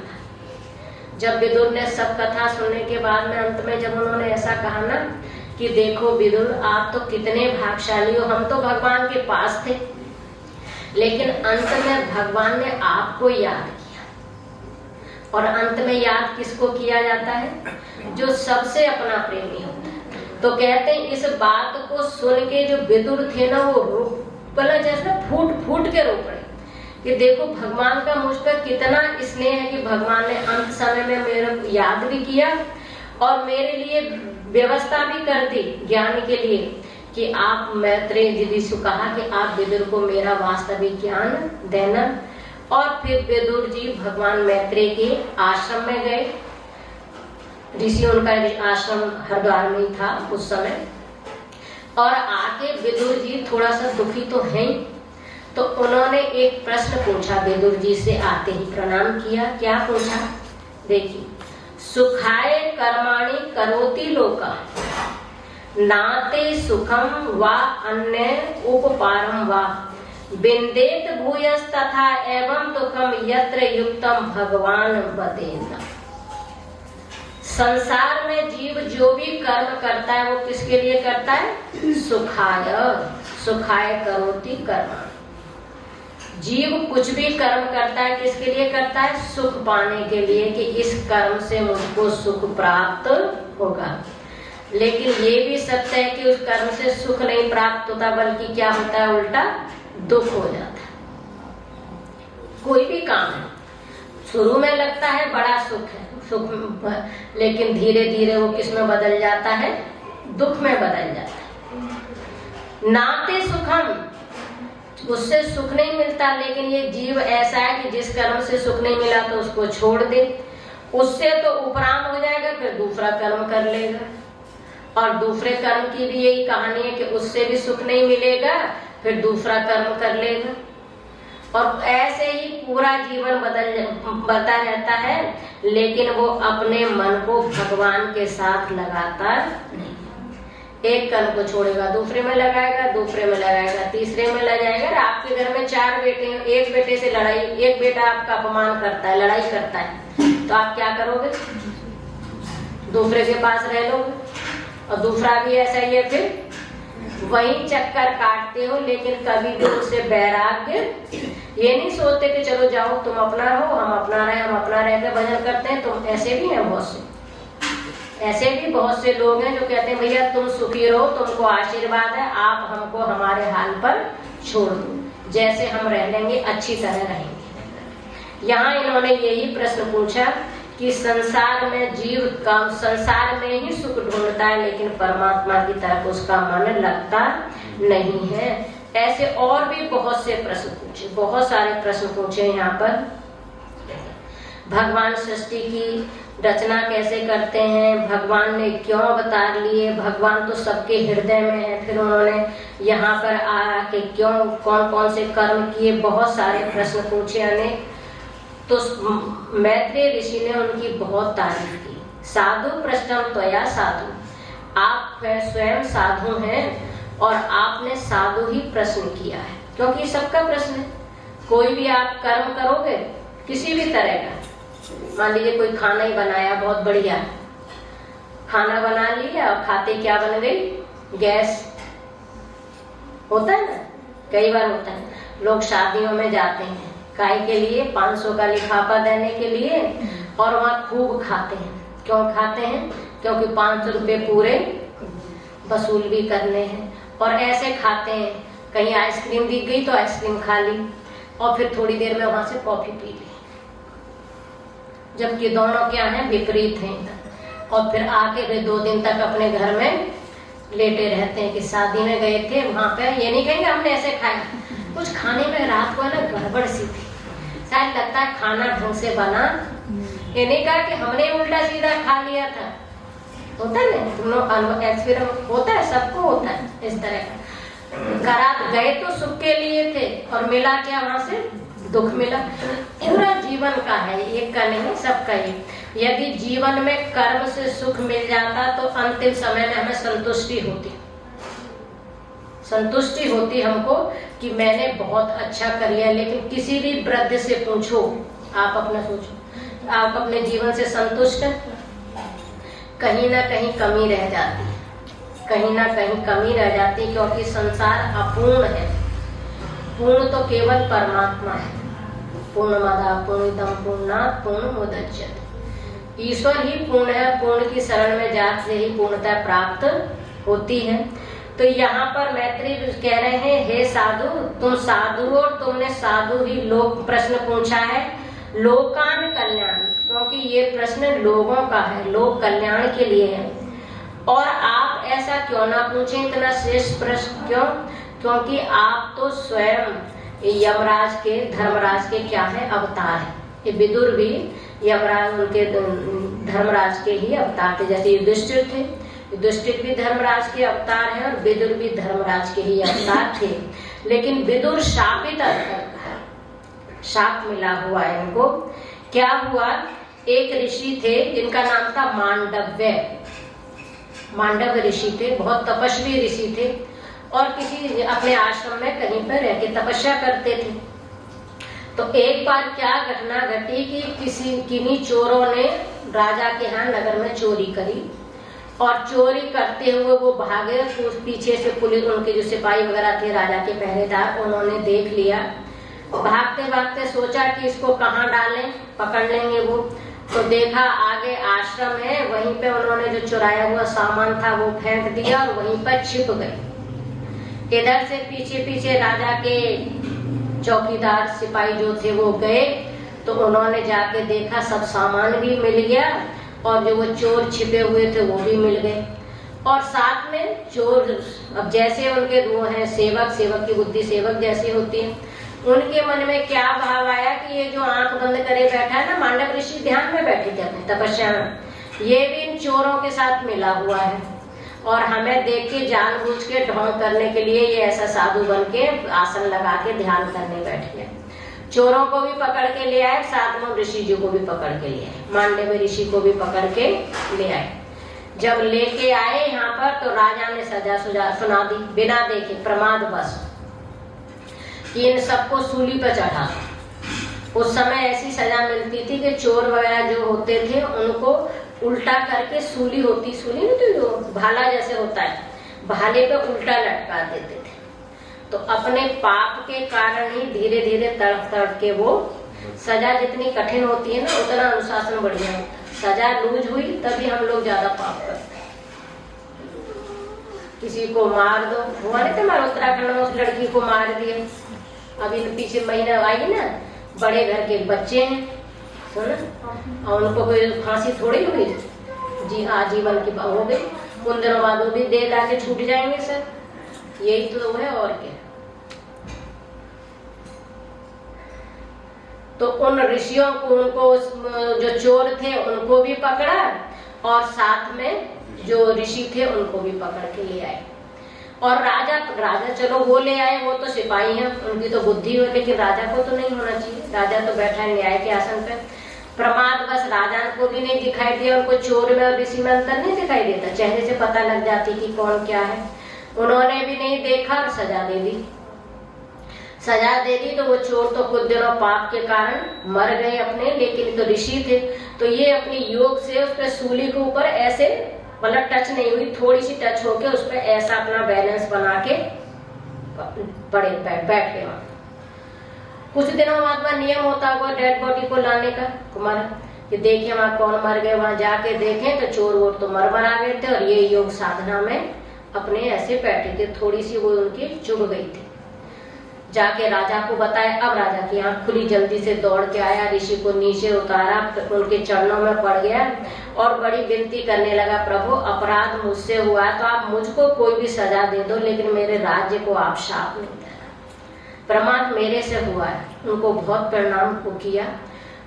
जब विदुर ने सब कथा सुनने के बाद में अंत में जब उन्होंने ऐसा कहा ना कि देखो विदुर, आप तो कितने भाग्यशाली हो, हम तो भगवान के पास थे, लेकिन अंत में भगवान ने आपको याद किया। और अंत में याद किसको किया जाता है? जो सबसे अपना प्रेमी होता है। तो कहते हैं इस बात को सुन के जो विदुर थे ना, वो बोला जैसे फूट फूट के रो पड़े कि देखो भगवान का मुझ पर कितना स्नेह है कि भगवान ने अंत समय में मेरे याद भी किया और मेरे लिए व्यवस्था भी कर दी ज्ञान के लिए कि आप मैत्रेय जी से कहा कि आप विदुर को मेरा वास्तविक ज्ञान देना। और फिर विदुर जी भगवान मैत्रेय के आश्रम में गए। ऋषि उनका आश्रम हरिद्वार में ही था उस समय। और आके विदुर जी थोड़ा सा दुखी तो हैं, तो उन्होंने एक प्रश्न पूछा विदुर जी से, आते ही प्रणाम किया। क्या पूछा? देखिए, सुखाय कर्माणि करोति लोका नाते सुखम वा अन्य उपपारम वा बिंदेत भूयस तथा एवं दुखम यत्र युक्तम भगवान वदेत। संसार में जीव जो भी कर्म करता है वो किसके लिए करता है? सुखाय, सुखाय करोति कर्म। जीव कुछ भी कर्म करता है किसके लिए करता है? सुख पाने के लिए, कि इस कर्म से मुझको सुख प्राप्त होगा। लेकिन ये भी सत्य है कि उस कर्म से सुख नहीं प्राप्त होता, बल्कि क्या होता है? उल्टा दुख हो जाता है। कोई भी काम है, शुरू में लगता है बड़ा सुख है, लेकिन धीरे धीरे वो किस में बदल जाता है? दुख में बदल जाता है। नाते सुखम, उससे सुख नहीं मिलता, लेकिन ये जीव ऐसा है कि जिस कर्म से सुख नहीं मिला तो उसको छोड़ दे, उससे तो उपराम हो जाएगा, फिर दूसरा कर्म कर लेगा। और दूसरे कर्म की भी यही कहानी है कि उससे भी सुख नहीं मिलेगा, फिर दूसरा कर्म कर लेगा। और ऐसे ही पूरा जीवन बदलता रहता है, लेकिन वो अपने मन को भगवान के साथ लगाता नहीं। एक कर्म को छोड़ेगा, दूसरे में लगाएगा, दूसरे में लगाएगा, तीसरे में लग जाएगा। आपके घर में 4 बेटे हैं, एक बेटे से लड़ाई, एक बेटा आपका अपमान करता है, लड़ाई करता है, तो आप क्या करोगे? दूसरे के पास रह लोगे। और दूसरा भी ऐसा ही है, फिर वही चक्कर काटते हो, लेकिन कभी भी उससे वैराग्य ये नहीं सोचते कि चलो जाओ तुम अपना रहो, हम अपना रहे, हम अपना रहकर भजन करते हैं। तुम ऐसे भी हैं बहुत से, ऐसे भी बहुत से लोग हैं जो कहते हैं भैया तुम सुखी रहो, तुमको आशीर्वाद है, आप हमको हमारे हाल पर छोड़ दो, जैसे हम रह लेंगे अच्छी तरह रहेंगे। यहाँ इन्होंने यही प्रश्न पूछा कि संसार में जीव का संसार में ही सुख ढूंढता है, लेकिन परमात्मा की तरफ उसका मन लगता नहीं है। ऐसे और भी बहुत से प्रश्न पूछे, बहुत सारे प्रश्न पूछे यहाँ पर। भगवान सृष्टि की रचना कैसे करते हैं, भगवान ने क्यों अवतार लिए, भगवान तो सबके हृदय में है, फिर उन्होंने यहाँ पर आके क्यों कौन कौन से कर्म किए, बहुत सारे प्रश्न पूछे अनेक। तो मैत्रेय ऋषि ने उनकी बहुत तारीफ की। साधु पृष्ठम त्वया साधु, आप स्वयं साधु हैं और आपने साधु ही प्रश्न किया है, क्योंकि सबका प्रश्न है। कोई भी आप कर्म करोगे किसी भी तरह का, मान लीजिए कोई खाना ही बनाया बहुत बढ़िया, खाना बना लिया और खाते क्या बन गई? गैस। होता है ना, कई बार होता है। लोग शादियों में जाते हैं काय के लिए? 500 का लिफाफा देने के लिए, और वहाँ खूब खाते हैं। क्यों खाते हैं? क्योंकि 500 रुपए पूरे वसूल भी करने हैं। और ऐसे खाते हैं, कहीं आइसक्रीम दिख गई तो आइसक्रीम खा ली, और फिर थोड़ी देर में वहां से कॉफी पी ली, जबकि दोनों क्या है? विपरीत हैं। और फिर आके वे 2 दिन तक अपने घर में लेटे रहते हैं कि शादी में गए थे, वहां पे ये नहीं कहेंगे हमने ऐसे खाया, कुछ खाने में रात को है ना गड़बड़ सी थी, शायद लगता है खाना ढंग से बना, ये नहीं कहा कि हमने उल्टा सीधा खा लिया था। होता है ना, तुम लोग एक्सपीरियंस होता है, सबको होता है इस तरह का। घर गए तो सुख के लिए थे और मिला क्या? वहां से दुख मिला। पूरा जीवन का है, एक का नहीं, सबका ही। यदि जीवन में कर्म से सुख मिल जाता तो अंतिम समय में हमें संतुष्टि होती, संतुष्टि होती हमको कि मैंने बहुत अच्छा कर लिया। लेकिन किसी भी वृद्ध से पूछो, आप अपना सोचो, आप अपने जीवन से संतुष्ट हैं? कहीं ना कहीं कमी रह जाती है, कहीं ना कहीं कमी रह जाती है, क्योंकि संसार अपूर्ण है। पूर्ण तो केवल परमात्मा है। पूर्णमदा पूर्णिदं पूर्णात् पूर्णमुदच्यते। ईश्वर ही पूर्ण है। पूर्ण की शरण में जाने से ही पूर्णता प्राप्त होती है। तो यहाँ पर मैत्री कह रहे हैं, हे साधु, तुम साधु हो, तुमने साधु ही लोक प्रश्न पूछा है, लोकान कल्याण, क्योंकि ये प्रश्न लोगों का है, लोक कल्याण के लिए है। और आप ऐसा क्यों ना पूछें इतना श्रेष्ठ प्रश्न? क्यों? क्योंकि आप तो स्वयं यमराज के, धर्मराज के क्या है? अवतार है। ये विदुर भी यमराज, उनके धर्मराज के ही अवतार थे। जैसे युधिष्ठिर थे, युधिष्ठिर भी धर्मराज के अवतार हैं और विदुर भी धर्मराज के ही अवतार थे। लेकिन विदुर शापित, शाप मिला हुआ है इनको। क्या हुआ? एक ऋषि थे जिनका नाम था मांडव्य। मांडव्य ऋषि थे, बहुत तपस्वी ऋषि थे और किसी अपने आश्रम में कहीं पर रह के तपस्या करते थे। तो एक बार क्या घटना घटी कि किन्हीं चोरों ने राजा के यहाँ नगर में चोरी करी और चोरी करते हुए वो भागे। तो पीछे से पुलिस, उनके जो सिपाही वगैरह थे, राजा के पहरेदार, उन्होंने देख लिया। भागते भागते सोचा कि इसको कहाँ डालें, पकड़ लेंगे वो। तो देखा आगे आश्रम है, वहीं पे उन्होंने जो चुराया हुआ सामान था वो फेंक दिया और वहीं पर छिप गए। इधर से पीछे पीछे राजा के चौकीदार सिपाही जो थे वो गए, तो उन्होंने जाके देखा सब सामान भी मिल गया और जो वो चोर छिपे हुए थे वो भी मिल गए। और साथ में चोर, अब जैसे उनके वो हैं सेवक, सेवक की बुद्धि सेवक जैसी होती है, उनके मन में क्या भाव आया कि ये जो आंख बंद करे बैठा है ना, मांडव ऋषि ध्यान में बैठे थे अपनी तपस्या में, ये भी इन चोरों के साथ मिला हुआ है और हमें देख के जानबूझ के ढोंग करने के लिए ये ऐसा साधु बन के आसन लगा के ध्यान करने बैठ गए। चोरों को भी पकड़ के ले आए, साथ में ऋषि जी को भी पकड़ के ले आए, मांडव्य ऋषि को भी पकड़ के ले आए। जब लेके आए यहाँ पर तो राजा ने सजा सुना दी बिना देखे, प्रमाद बस, कि इन सबको सूली पर चढ़ा। उस समय ऐसी सजा मिलती थी कि चोर वगैरह जो होते थे उनको उल्टा करके सूली होती, सूली नहीं तो जो भाला जैसे होता है, भाले पे उल्टा लटका देते थे। तो अपने पाप के कारण ही धीरे धीरे तड़प तड़प के वो सजा जितनी कठिन होती है ना, उतना अनुशासन बढ़िया होता है। सजा लूज हुई तभी हम लोग ज्यादा पाप करते हैं। किसी को मार दो, हुआ नहीं था हमारे उत्तराखंड में, उस लड़की को मार दिए। अभी तो पीछे महीना आई ना, बड़े घर के बच्चे हैं, सुना, और उनको कोई फांसी थोड़ी हुई जी, आजीवन की हो गई। उन दिनों बाद वो भी दे ला के छूट जाएंगे सर, यही तो है और क्या। तो उन ऋषियों को, उनको जो चोर थे उनको भी पकड़ा और साथ में जो ऋषि थे उनको भी पकड़ के ले आए। और राजा चलो वो ले आए, वो तो सिपाही हैं, उनकी तो बुद्धि हो, लेकिन राजा को तो नहीं होना चाहिए। राजा तो बैठा है न्याय के आसन पे। प्रमाद बस राजा को भी नहीं दिखाई दिया, उनको चोर में और ऋषि में अंतर नहीं दिखाई देता, चेहरे से पता लग जाती कि कौन क्या है। उन्होंने भी नहीं देखा और सजा दे दी। सजा दे दी तो वो चोर तो कुछ दिनों पाप के कारण मर गए अपने, लेकिन तो ऋषि थे तो ये अपनी योग से उस पर सूली के ऊपर ऐसे, मतलब टच नहीं हुई, थोड़ी सी टच होके उस पर ऐसा अपना बैलेंस बना के पड़े बैठ गए। कुछ दिनों बाद में नियम होता हुआ डेड बॉडी को लाने का, कुमार कि देखिए वहां कौन मर गए, वहां जाके देखें तो चोर वोर तो मर आ गए थे और ये योग साधना में अपने ऐसे बैठे थे, थोड़ी सी वो उनकी चुभ गई थी। जाके राजा को बताया। अब राजा की आंख खुली, जल्दी से दौड़ के आया, ऋषि को नीचे उतारा, उनके चरणों में पड़ गया और बड़ी विनती करने लगा, प्रभु अपराध मुझसे हुआ तो आप मुझको कोई भी सजा दे दो, लेकिन मेरे राज्य को आप शाप नहीं देना। प्रमाद मेरे से हुआ है। उनको बहुत प्रणाम को किया।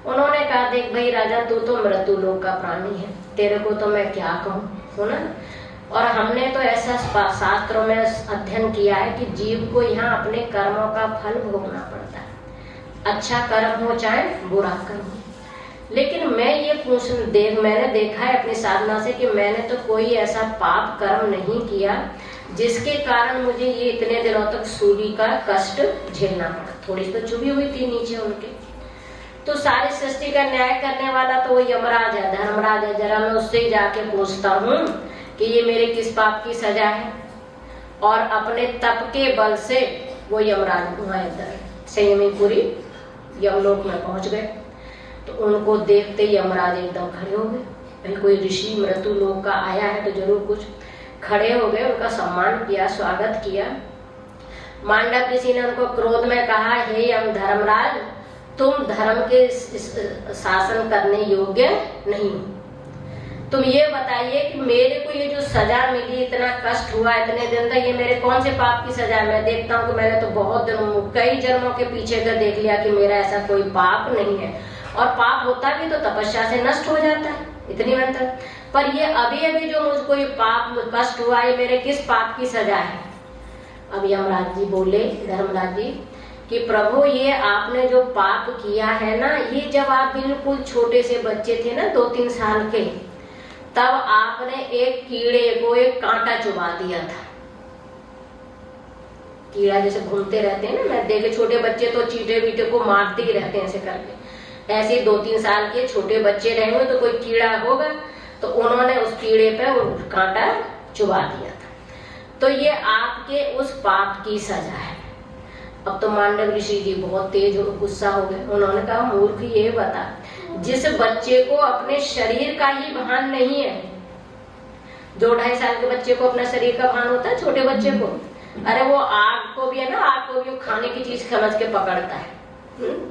उन्होंने कहा, देख भाई राजा, तू तो मृत्यु लोक का प्राणी है, तेरे को तो मैं क्या कहूँ, सुना। और हमने तो ऐसा शास्त्रों में अध्ययन किया है कि जीव को यहाँ अपने कर्मों का फल भोगना पड़ता है, अच्छा कर्म हो चाहे बुरा कर्म हो। लेकिन मैं ये मैंने देखा है अपनी साधना से कि मैंने तो कोई ऐसा पाप कर्म नहीं किया जिसके कारण मुझे ये इतने दिनों तक सूली का कष्ट झेलना पड़ा। थोड़ी तो चुभी हुई थी नीचे उनके। तो सारी सृष्टि का न्याय करने वाला तो वो यमराज है, धर्मराज है। जरा मैं उससे ही जाके पूछता हूँ कि ये मेरे किस पाप की सजा है, और अपने तप के बल से वो यमराज वहां संयमीपुरी यमलोक में पहुंच गए। तो उनको देखते यमराज एकदम खड़े हो गए, भाई कोई ऋषि मृत्यु लोक का आया है तो जरूर कुछ। खड़े हो गए, उनका सम्मान किया, स्वागत किया। मांडव ऋषि ने उनको क्रोध में कहा, हे यम धर्मराज, तुम धर्म के शासन करने योग्य नहीं हो। तुम ये बताइए कि मेरे को ये जो सजा मिली, इतना कष्ट हुआ इतने दिन तक, ये मेरे कौन से पाप की सजा है? मैं देखता हूँ कि मैंने तो बहुत दिनों कई जन्मों के पीछे का देख लिया कि मेरा ऐसा कोई पाप नहीं है, और पाप होता भी तो तपस्या से नष्ट हो जाता है इतनी मेहनत, पर ये अभी अभी जो मुझको ये पाप कष्ट हुआ, ये मेरे किस पाप की सजा है? अब यमराज जी बोले, धर्मराज जी, कि प्रभु ये आपने जो पाप किया है ना, ये जब आप बिल्कुल छोटे से बच्चे थे ना, 2-3 साल के, तब आपने एक कीड़े को एक कांटा चुबा दिया था। कीड़ा जैसे घूमते रहते हैं ना, मैं देखे छोटे बच्चे तो चींटे बीटे को मारते ही रहते हैं ऐसे करके, ऐसे 2-3 साल के छोटे बच्चे रहेंगे तो कोई कीड़ा होगा, तो उन्होंने उस कीड़े पे वो कांटा चुबा दिया था। तो ये आपके उस पाप की सजा है। अब तो मांडव ऋषि जी बहुत तेज गुस्सा हो गए। उन्होंने कहा, मूर्ख, ये बता, जिस बच्चे को अपने शरीर का ही भान नहीं है, 2-2.5 साल के बच्चे को अपना शरीर का भान होता है, छोटे बच्चे को, अरे वो आग को भी है ना, आग को भी खाने की चीज समझ के पकड़ता है।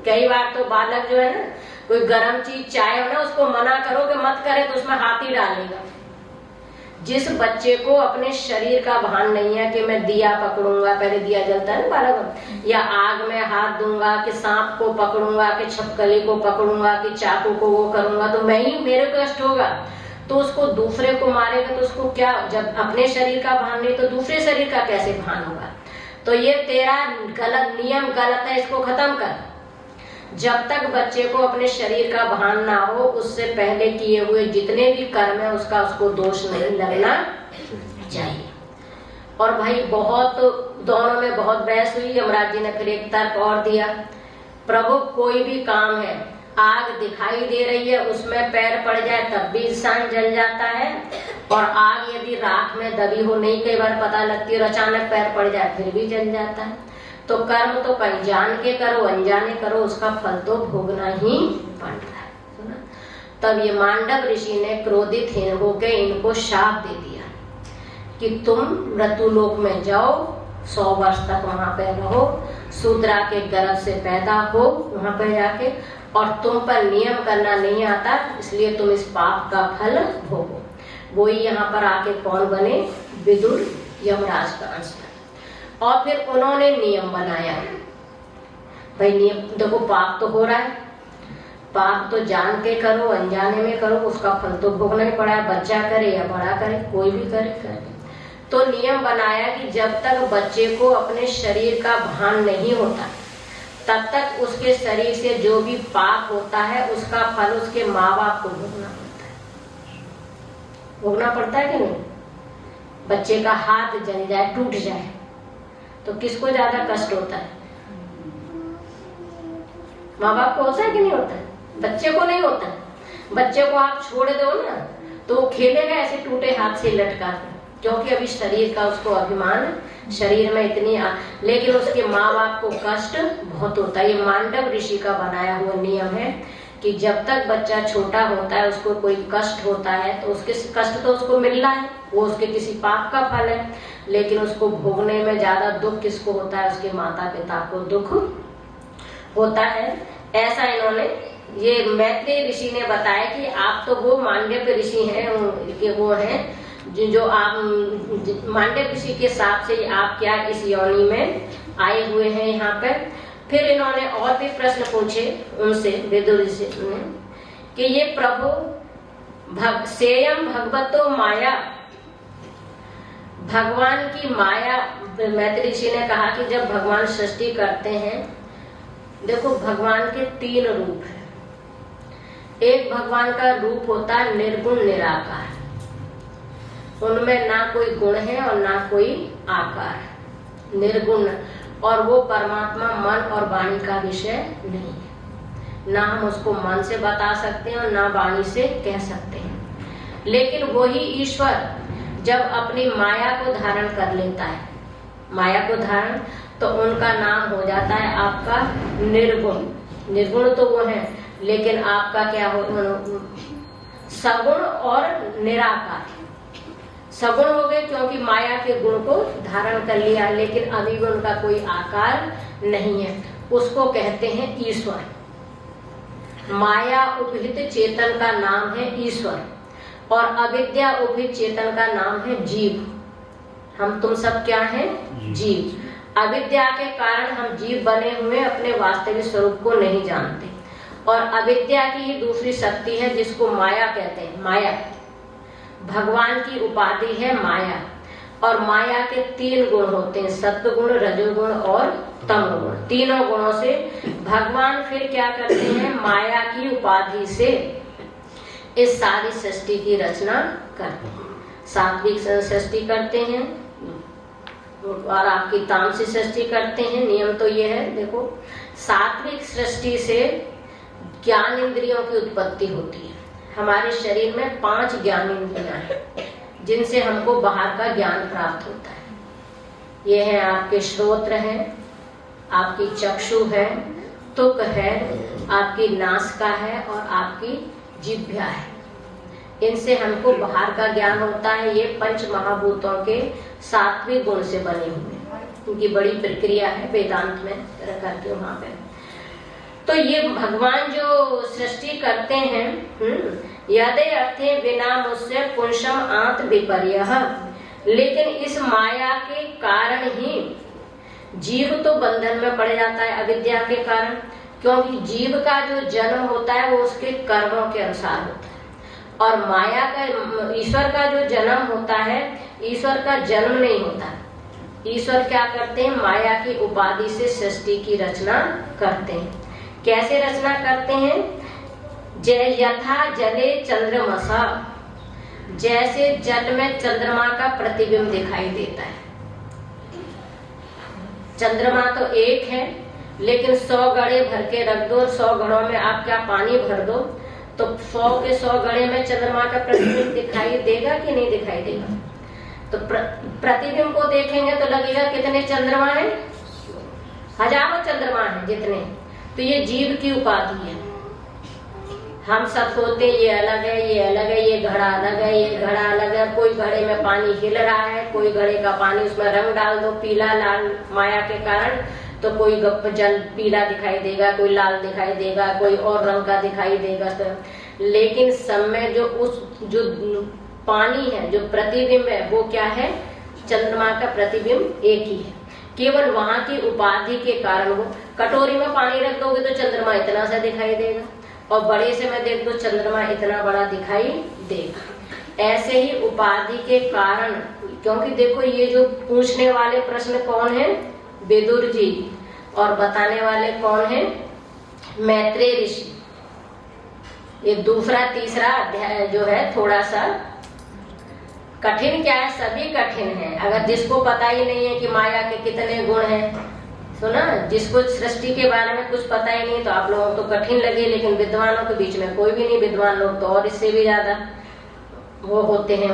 कई बार तो बालक जो है ना, कोई गर्म चीज चाहे हो ना, उसको मना करो कि मत करे तो उसमें हाथ ही डालेगा। जिस बच्चे को अपने शरीर का भान नहीं है कि मैं दिया पकड़ूंगा, पहले दिया जलता है ना बालक, या आग में हाथ दूंगा, कि सांप को पकड़ूंगा, कि छिपकली को पकड़ूंगा, कि चाकू को वो करूंगा तो मैं ही, मेरे को कष्ट होगा, तो उसको दूसरे को मारेगा तो उसको क्या, जब अपने शरीर का भान नहीं तो दूसरे शरीर का कैसे भान होगा? तो ये तेरा गलत नियम गलत है, इसको खत्म कर। जब तक बच्चे को अपने शरीर का भान ना हो, उससे पहले किए हुए जितने भी कर्म है उसका उसको दोष नहीं लगना चाहिए। और भाई बहुत दोनों में बहुत बहस हुई। यमराज जी ने फिर एक तर्क और दिया, प्रभु कोई भी काम है, आग दिखाई दे रही है, उसमें पैर पड़ जाए तब भी इंसान जल जाता है, और आग यदि राख में दबी हो, नहीं कई बार पता लगती और अचानक पैर पड़ जाए फिर भी जल जाता है। तो कर्म तो कहीं जान के करो अनजाने करो, उसका फल तो भोगना ही पड़ता है। सुना? तब ये मांडव ऋषि ने क्रोधित होकर इनको शाप दे दिया कि तुम मृत्युलोक में जाओ, 100 वर्ष तक वहां पे रहो, शूद्रा के गर्भ से पैदा हो वहां पे जाके, और तुम पर नियम करना नहीं आता, इसलिए तुम इस पाप का फल भोगो। वही यहाँ पर आके कौन बने? विदुर, यमराज का अंश। और फिर उन्होंने नियम बनाया, भाई नियम देखो, पाप तो हो रहा है, पाप तो जान के करो अनजाने में करो, उसका फल तो भोगना ही पड़ा है, बच्चा करे या बड़ा करे, कोई भी करे। तो नियम बनाया कि जब तक बच्चे को अपने शरीर का भान नहीं होता, तब तक उसके शरीर से जो भी पाप होता है उसका फल उसके माँ बाप को भोगना पड़ता है। भोगना पड़ता है कि नहीं? बच्चे का हाथ जल जाए, टूट जाए, तो किसको ज्यादा कष्ट होता है? माँ बाप को होता है कि नहीं होता है? बच्चे को नहीं होता है। बच्चे को आप छोड़ दो ना तो वो खेलेगा ऐसे टूटे हाथ से लटका कर, क्योंकि अभी शरीर का उसको अभिमान, शरीर में इतनी लेकिन उसके माँ बाप को कष्ट बहुत होता है। ये मांडव ऋषि का बनाया हुआ नियम है कि जब तक बच्चा छोटा होता है उसको कोई कष्ट होता है तो उसके कष्ट तो उसको मिलना है, वो उसके किसी पाप का फल है, लेकिन उसको भोगने में ज्यादा दुख किसको होता है? उसके माता पिता को दुख होता है। ऐसा इन्होंने, ये मैत्रेय ऋषि ने बताया कि आप तो वो मांडव्य ऋषि हैं, वो हैं जो आप मांडव्य ऋषि के हिसाब से आप क्या इस योनि में आए हुए हैं यहाँ पे। फिर इन्होंने और भी प्रश्न पूछे उनसे, विदुर ऋषि ने, कि ये प्रभु सेयम भगवतो माया, भगवान की माया। मैत्रेय ऋषि ने कहा कि जब भगवान सृष्टि करते हैं, देखो भगवान के 3 रूप है। एक भगवान का रूप होता है निर्गुण निराकार, उनमें ना कोई गुण है और ना कोई आकार, निर्गुण, और वो परमात्मा मन और वाणी का विषय नहीं है, ना हम उसको मन से बता सकते हैं और ना वाणी से कह सकते हैं। लेकिन वही ईश्वर जब अपनी माया को धारण कर लेता है, माया को धारण, तो उनका नाम हो जाता है आपका निर्गुण। निर्गुण तो वो है, लेकिन आपका क्या हो, सगुण और निराकार। सगुण हो गए क्योंकि माया के गुण को धारण कर लिया, लेकिन अभी भी उनका कोई आकार नहीं है। उसको कहते हैं ईश्वर। माया उपहित चेतन का नाम है ईश्वर, और अविद्या उपहित चेतन का नाम है जीव। हम तुम सब क्या हैं? जीव। अविद्या के कारण हम जीव बने हुए अपने वास्तविक स्वरूप को नहीं जानते, और अविद्या की ही दूसरी शक्ति है जिसको माया कहते हैं। माया भगवान की उपाधि है माया, और माया के 3 गुण होते हैं, सत्व गुण, रजोगुण और तम गुण। तीनों गुणों से भगवान फिर क्या करते हैं? माया की उपाधि से इस सारी सृष्टि की रचना करते हैं। सात्विक सृष्टि करते हैं और आपकी तामसिक सृष्टि करते हैं। नियम तो ये है, देखो, सात्विक सृष्टि से ज्ञान इंद्रियों की उत्पत्ति होती है। हमारे शरीर में 5 ज्ञान इंद्रियां हैं जिनसे हमको बाहर का ज्ञान प्राप्त होता है। ये है आपके श्रोत्र है, आपकी चक्षु है, त्वक है, आपकी नासिका है और आपकी जिह्वा है। इनसे हमको बाहर का ज्ञान होता है। ये 5 महाभूतों के सात्विक गुण से बने हुए हैं। उनकी बड़ी प्रक्रिया है वेदांत में करके वहां पे। तो ये भगवान जो सृष्टि करते हैं, यदि अर्थे बिना मुझसे पुंसम आंत विपर्य, लेकिन इस माया के कारण ही जीव तो बंधन में पड़ जाता है अविद्या के कारण, क्योंकि जीव का जो जन्म होता है वो उसके कर्मों के अनुसार होता है, और माया का, ईश्वर का जो जन्म होता है, ईश्वर का जन्म नहीं होता। ईश्वर क्या करते हैं? माया की उपाधि से सृष्टि की रचना करते हैं। कैसे रचना करते हैं? जय यथा जले चंद्रमसा, जैसे जल में चंद्रमा का प्रतिबिंब दिखाई देता है। चंद्रमा तो एक है, लेकिन 100 घड़े भर के रख दो, 100 घड़ों में आप क्या पानी भर दो, तो 100 के 100 घड़े में चंद्रमा का प्रतिबिंब दिखाई देगा कि नहीं दिखाई देगा? तो प्रतिबिंब को देखेंगे तो लगेगा कितने चंद्रमा हैं? हजारों चंद्रमा हैं जितने। तो ये जीव की उपाधि है। हम सब सोचते ये अलग है, ये अलग है, ये घड़ा अलग है, ये घड़ा अलग है। कोई घड़े में पानी हिल रहा है, कोई घड़े का पानी उसमें रंग डाल दो पीला लाल माया के कारण, तो कोई जल पीला दिखाई देगा, कोई लाल दिखाई देगा, कोई और रंग का दिखाई देगा। तो लेकिन सब में जो पानी है, जो प्रतिबिंब है, वो क्या है? चंद्रमा का प्रतिबिंब एक ही है। केवल वहां की उपाधि के कारण वो, कटोरी में पानी रख दोगे तो चंद्रमा इतना सा दिखाई देगा, और बड़े से में देख दो चंद्रमा इतना बड़ा दिखाई देगा। ऐसे ही उपाधि के कारण, क्योंकि देखो ये जो पूछने वाले प्रश्न कौन है? विदुर जी, और बताने वाले कौन है? मैत्रेय ऋषि। ये दूसरा तीसरा अध्याय जो है थोड़ा सा कठिन, क्या है? सभी कठिन है। अगर जिसको पता ही नहीं है कि माया के कितने गुण हैं, सुना, जिसको सृष्टि के बारे में कुछ पता ही नहीं, तो आप लोगों को तो कठिन लगे, लेकिन विद्वानों के बीच में कोई भी नहीं। विद्वान लोग तो और इससे भी ज्यादा वो होते हैं।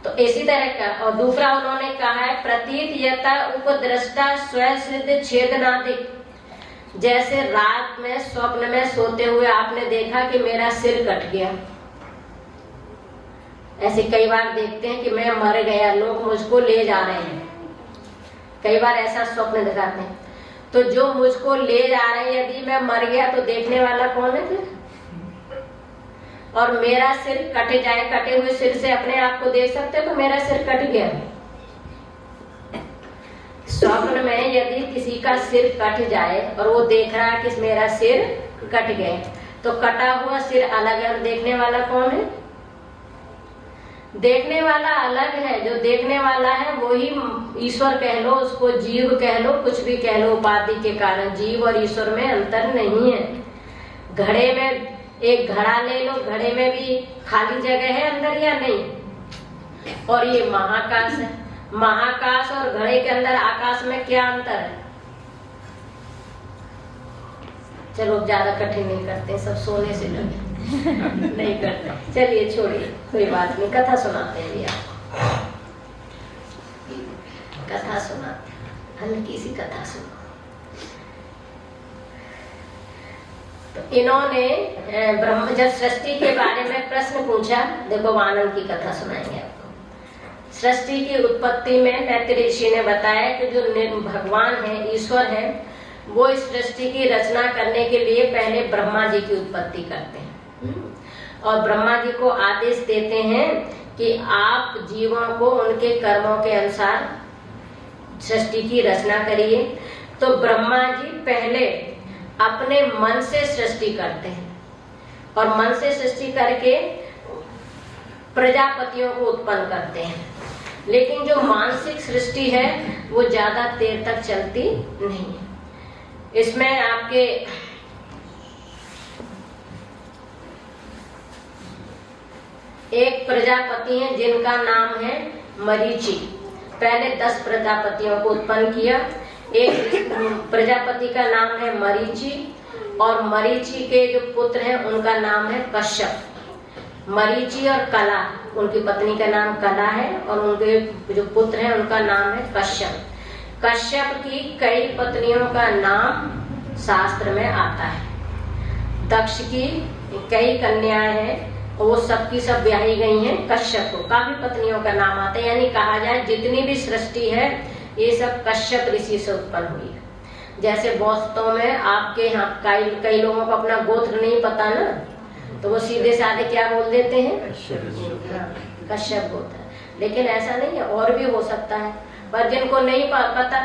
तो इसी तरह का, और दूसरा उन्होंने कहा है प्रतीत यथा उपद्रष्टा स्वसिद्ध छेदनादिक, जैसे रात में स्वप्न में सोते हुए आपने देखा कि मेरा सिर कट गया। ऐसे कई बार देखते हैं कि मैं मर गया, लोग मुझको ले जा रहे हैं, कई बार ऐसा स्वप्न दिखाते हैं। तो जो मुझको ले जा रहे हैं, यदि मैं मर गया तो देखने वाला कौन है फिर? और मेरा सिर कट जाए, कटे हुए सिर से अपने आप को देख सकते हो तो मेरा सिर कट गया। स्वप्न में यदि किसी का सिर कट जाए और वो देख रहा है कि मेरा सिर कट गया, तो कटा हुआ सिर अलग है और देखने वाला कौन है? देखने वाला अलग है। जो देखने वाला है वही ईश्वर कह लो, उसको जीव कह लो, कुछ भी कह लो। उपाधि के कारण जीव और ईश्वर में अंतर नहीं है। घड़े में एक घड़ा ले लो, घड़े में भी खाली जगह है अंदर या नहीं? और ये महाकाश है, महाकाश और घड़े के अंदर आकाश में क्या अंतर है? चलो ज्यादा कठिन नहीं करते, सब सोने से लगे। नहीं करते। चलिए छोड़िए, कोई बात नहीं, कथा सुनाते हैं भैया, कथा सुनाते हैं, हल्की सी कथा सुनो। तो इन्होंने ब्रह्म जब सृष्टि के बारे में प्रश्न पूछा, देखो वानन की कथा सुनाएंगे आपको। सृष्टि की उत्पत्ति में मैत्री ऋषि ने बताया कि जो भगवान है, ईश्वर है, वो इस सृष्टि की रचना करने के लिए पहले ब्रह्मा जी की उत्पत्ति करते हैं और ब्रह्मा जी को आदेश देते हैं कि आप जीवों को उनके कर्मों के अनुसार सृष्टि की रचना करिए। तो ब्रह्मा जी पहले अपने मन से सृष्टि करते हैं और मन से सृष्टि करके प्रजापतियों को उत्पन्न करते हैं, लेकिन जो मानसिक सृष्टि है वो ज्यादा देर तक चलती नहीं है। इसमें आपके एक प्रजापति हैं जिनका नाम है मरीचि। पहले 10 प्रजापतियों को उत्पन्न किया। एक प्रजापति का नाम है मरीचि और मरीचि के जो पुत्र हैं उनका नाम है कश्यप। मरीचि और कला, उनकी पत्नी का नाम कला है और उनके जो पुत्र हैं उनका नाम है कश्यप। कश्यप की कई पत्नियों का नाम शास्त्र में आता है। दक्ष की कई कन्याएं हैं, वो सबकी सब ब्याही गई हैं। कश्यप को काफी पत्नियों का नाम आता है, यानी कहा जाए जितनी भी सृष्टि है ये सब कश्यप ऋषि से उत्पन्न हुई है। जैसे वास्तव में आपके यहाँ कई लोगों को अपना गोत्र नहीं पता ना, तो वो सीधे साधे क्या बोल देते हैं, कश्यप गोत्र। लेकिन ऐसा नहीं है, और भी हो सकता है, पर जिनको नहीं पता,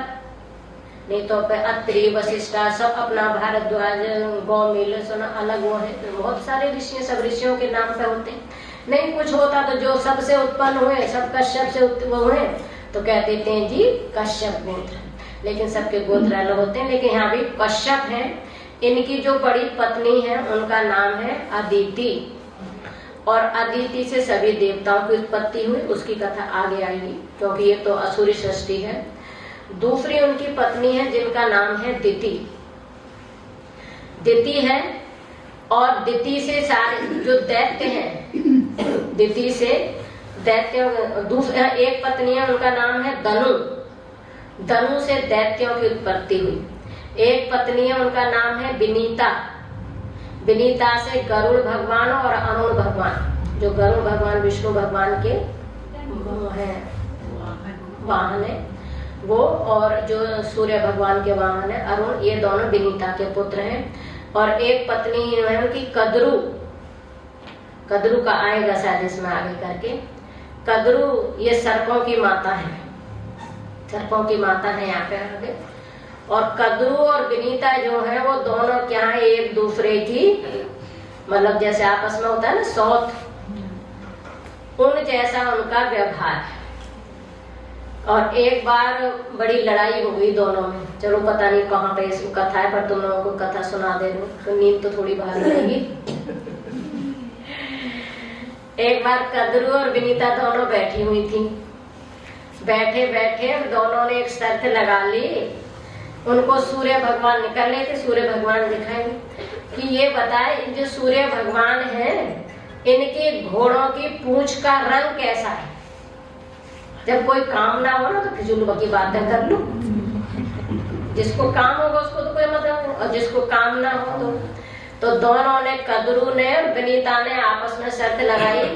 नहीं तो अत्रि वशिष्ठा सब अपना भारद्वाज गौमिल अलग वो है, तो बहुत सारे ऋषि सब ऋषियों के नाम पे होते हैं। नहीं कुछ होता तो जो सबसे उत्पन्न हुए, सब कश्यप से हुए, तो कह देते हैं जी कश्यप गोत्र, लेकिन सबके गोत्र अलग होते हैं। लेकिन यहाँ भी कश्यप है। इनकी जो बड़ी पत्नी है उनका नाम है अदिति, और अदिति से सभी देवताओं की उत्पत्ति हुई। उसकी कथा आगे आएगी क्योंकि ये तो असुरी सृष्टि है। दूसरी उनकी पत्नी है जिनका नाम है दिति। दिति है और दिति से सारे जो दैत्य हैं, दिति से दैत्य। एक पत्नी है उनका नाम है दनु। दनु से दैत्यों की उत्पत्ति हुई। एक पत्नी है उनका नाम है विनीता। विनीता से गरुड़ भगवान और अरुण भगवान, जो गरुड़ भगवान विष्णु भगवान के वाहन है वो, और जो सूर्य भगवान के वाहन है अरुण, ये दोनों विनीता के पुत्र हैं। और एक पत्नी है उनकी कद्रू। कद्रू का आएगा शायद इसमें आगे करके। कद्रू ये सर्पों की माता है, सर्पों की माता है यहाँ पे आगे। और कद्रू और विनीता जो है वो दोनों क्या है, एक दूसरे की मतलब जैसे आपस में होता है ना सौत, उन जैसा उनका व्यवहार है। और एक बार बड़ी लड़ाई हो गई दोनों में। चलो पता नहीं कहाँ पे इसकी कथा है, पर तुम लोगों को कथा सुना दे दो तो नींद तो थोड़ी बाहर रहेगी। एक बार कद्रू और विनीता दोनों बैठी हुई थी। बैठे बैठे दोनों ने एक शर्त लगा ली। उनको सूर्य भगवान निकल रहे थे, सूर्य भगवान दिखाए कि ये बताए जो सूर्य भगवान है इनके घोड़ों की पूंछ का रंग कैसा है। जब कोई काम ना हो ना तो फिजूल की बातें कर लो। जिसको काम होगा उसको तो कोई मतलब हो, और जिसको काम ना हो तो दोनों ने, कद्रू ने और विनीता ने आपस में शर्त लगाई।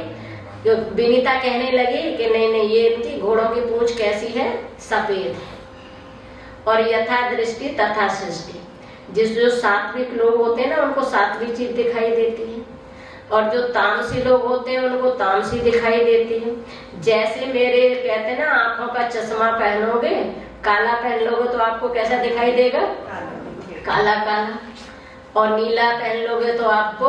जो विनीता कहने लगी कि नहीं नहीं ये इनकी घोड़ों की पूंछ कैसी है, सफेद है, और यथा दृष्टि तथा सृष्टि। जो सात्विक लोग होते हैं ना उनको सात्विक चीज दिखाई देती है, और जो तामसी लोग होते हैं उनको तामसी दिखाई देती है। जैसे मेरे कहते हैं ना आंखों का चश्मा पहनोगे, काला पहन लोगे तो आपको कैसा दिखाई देगा, काला काला, और नीला पहन लोगे तो आपको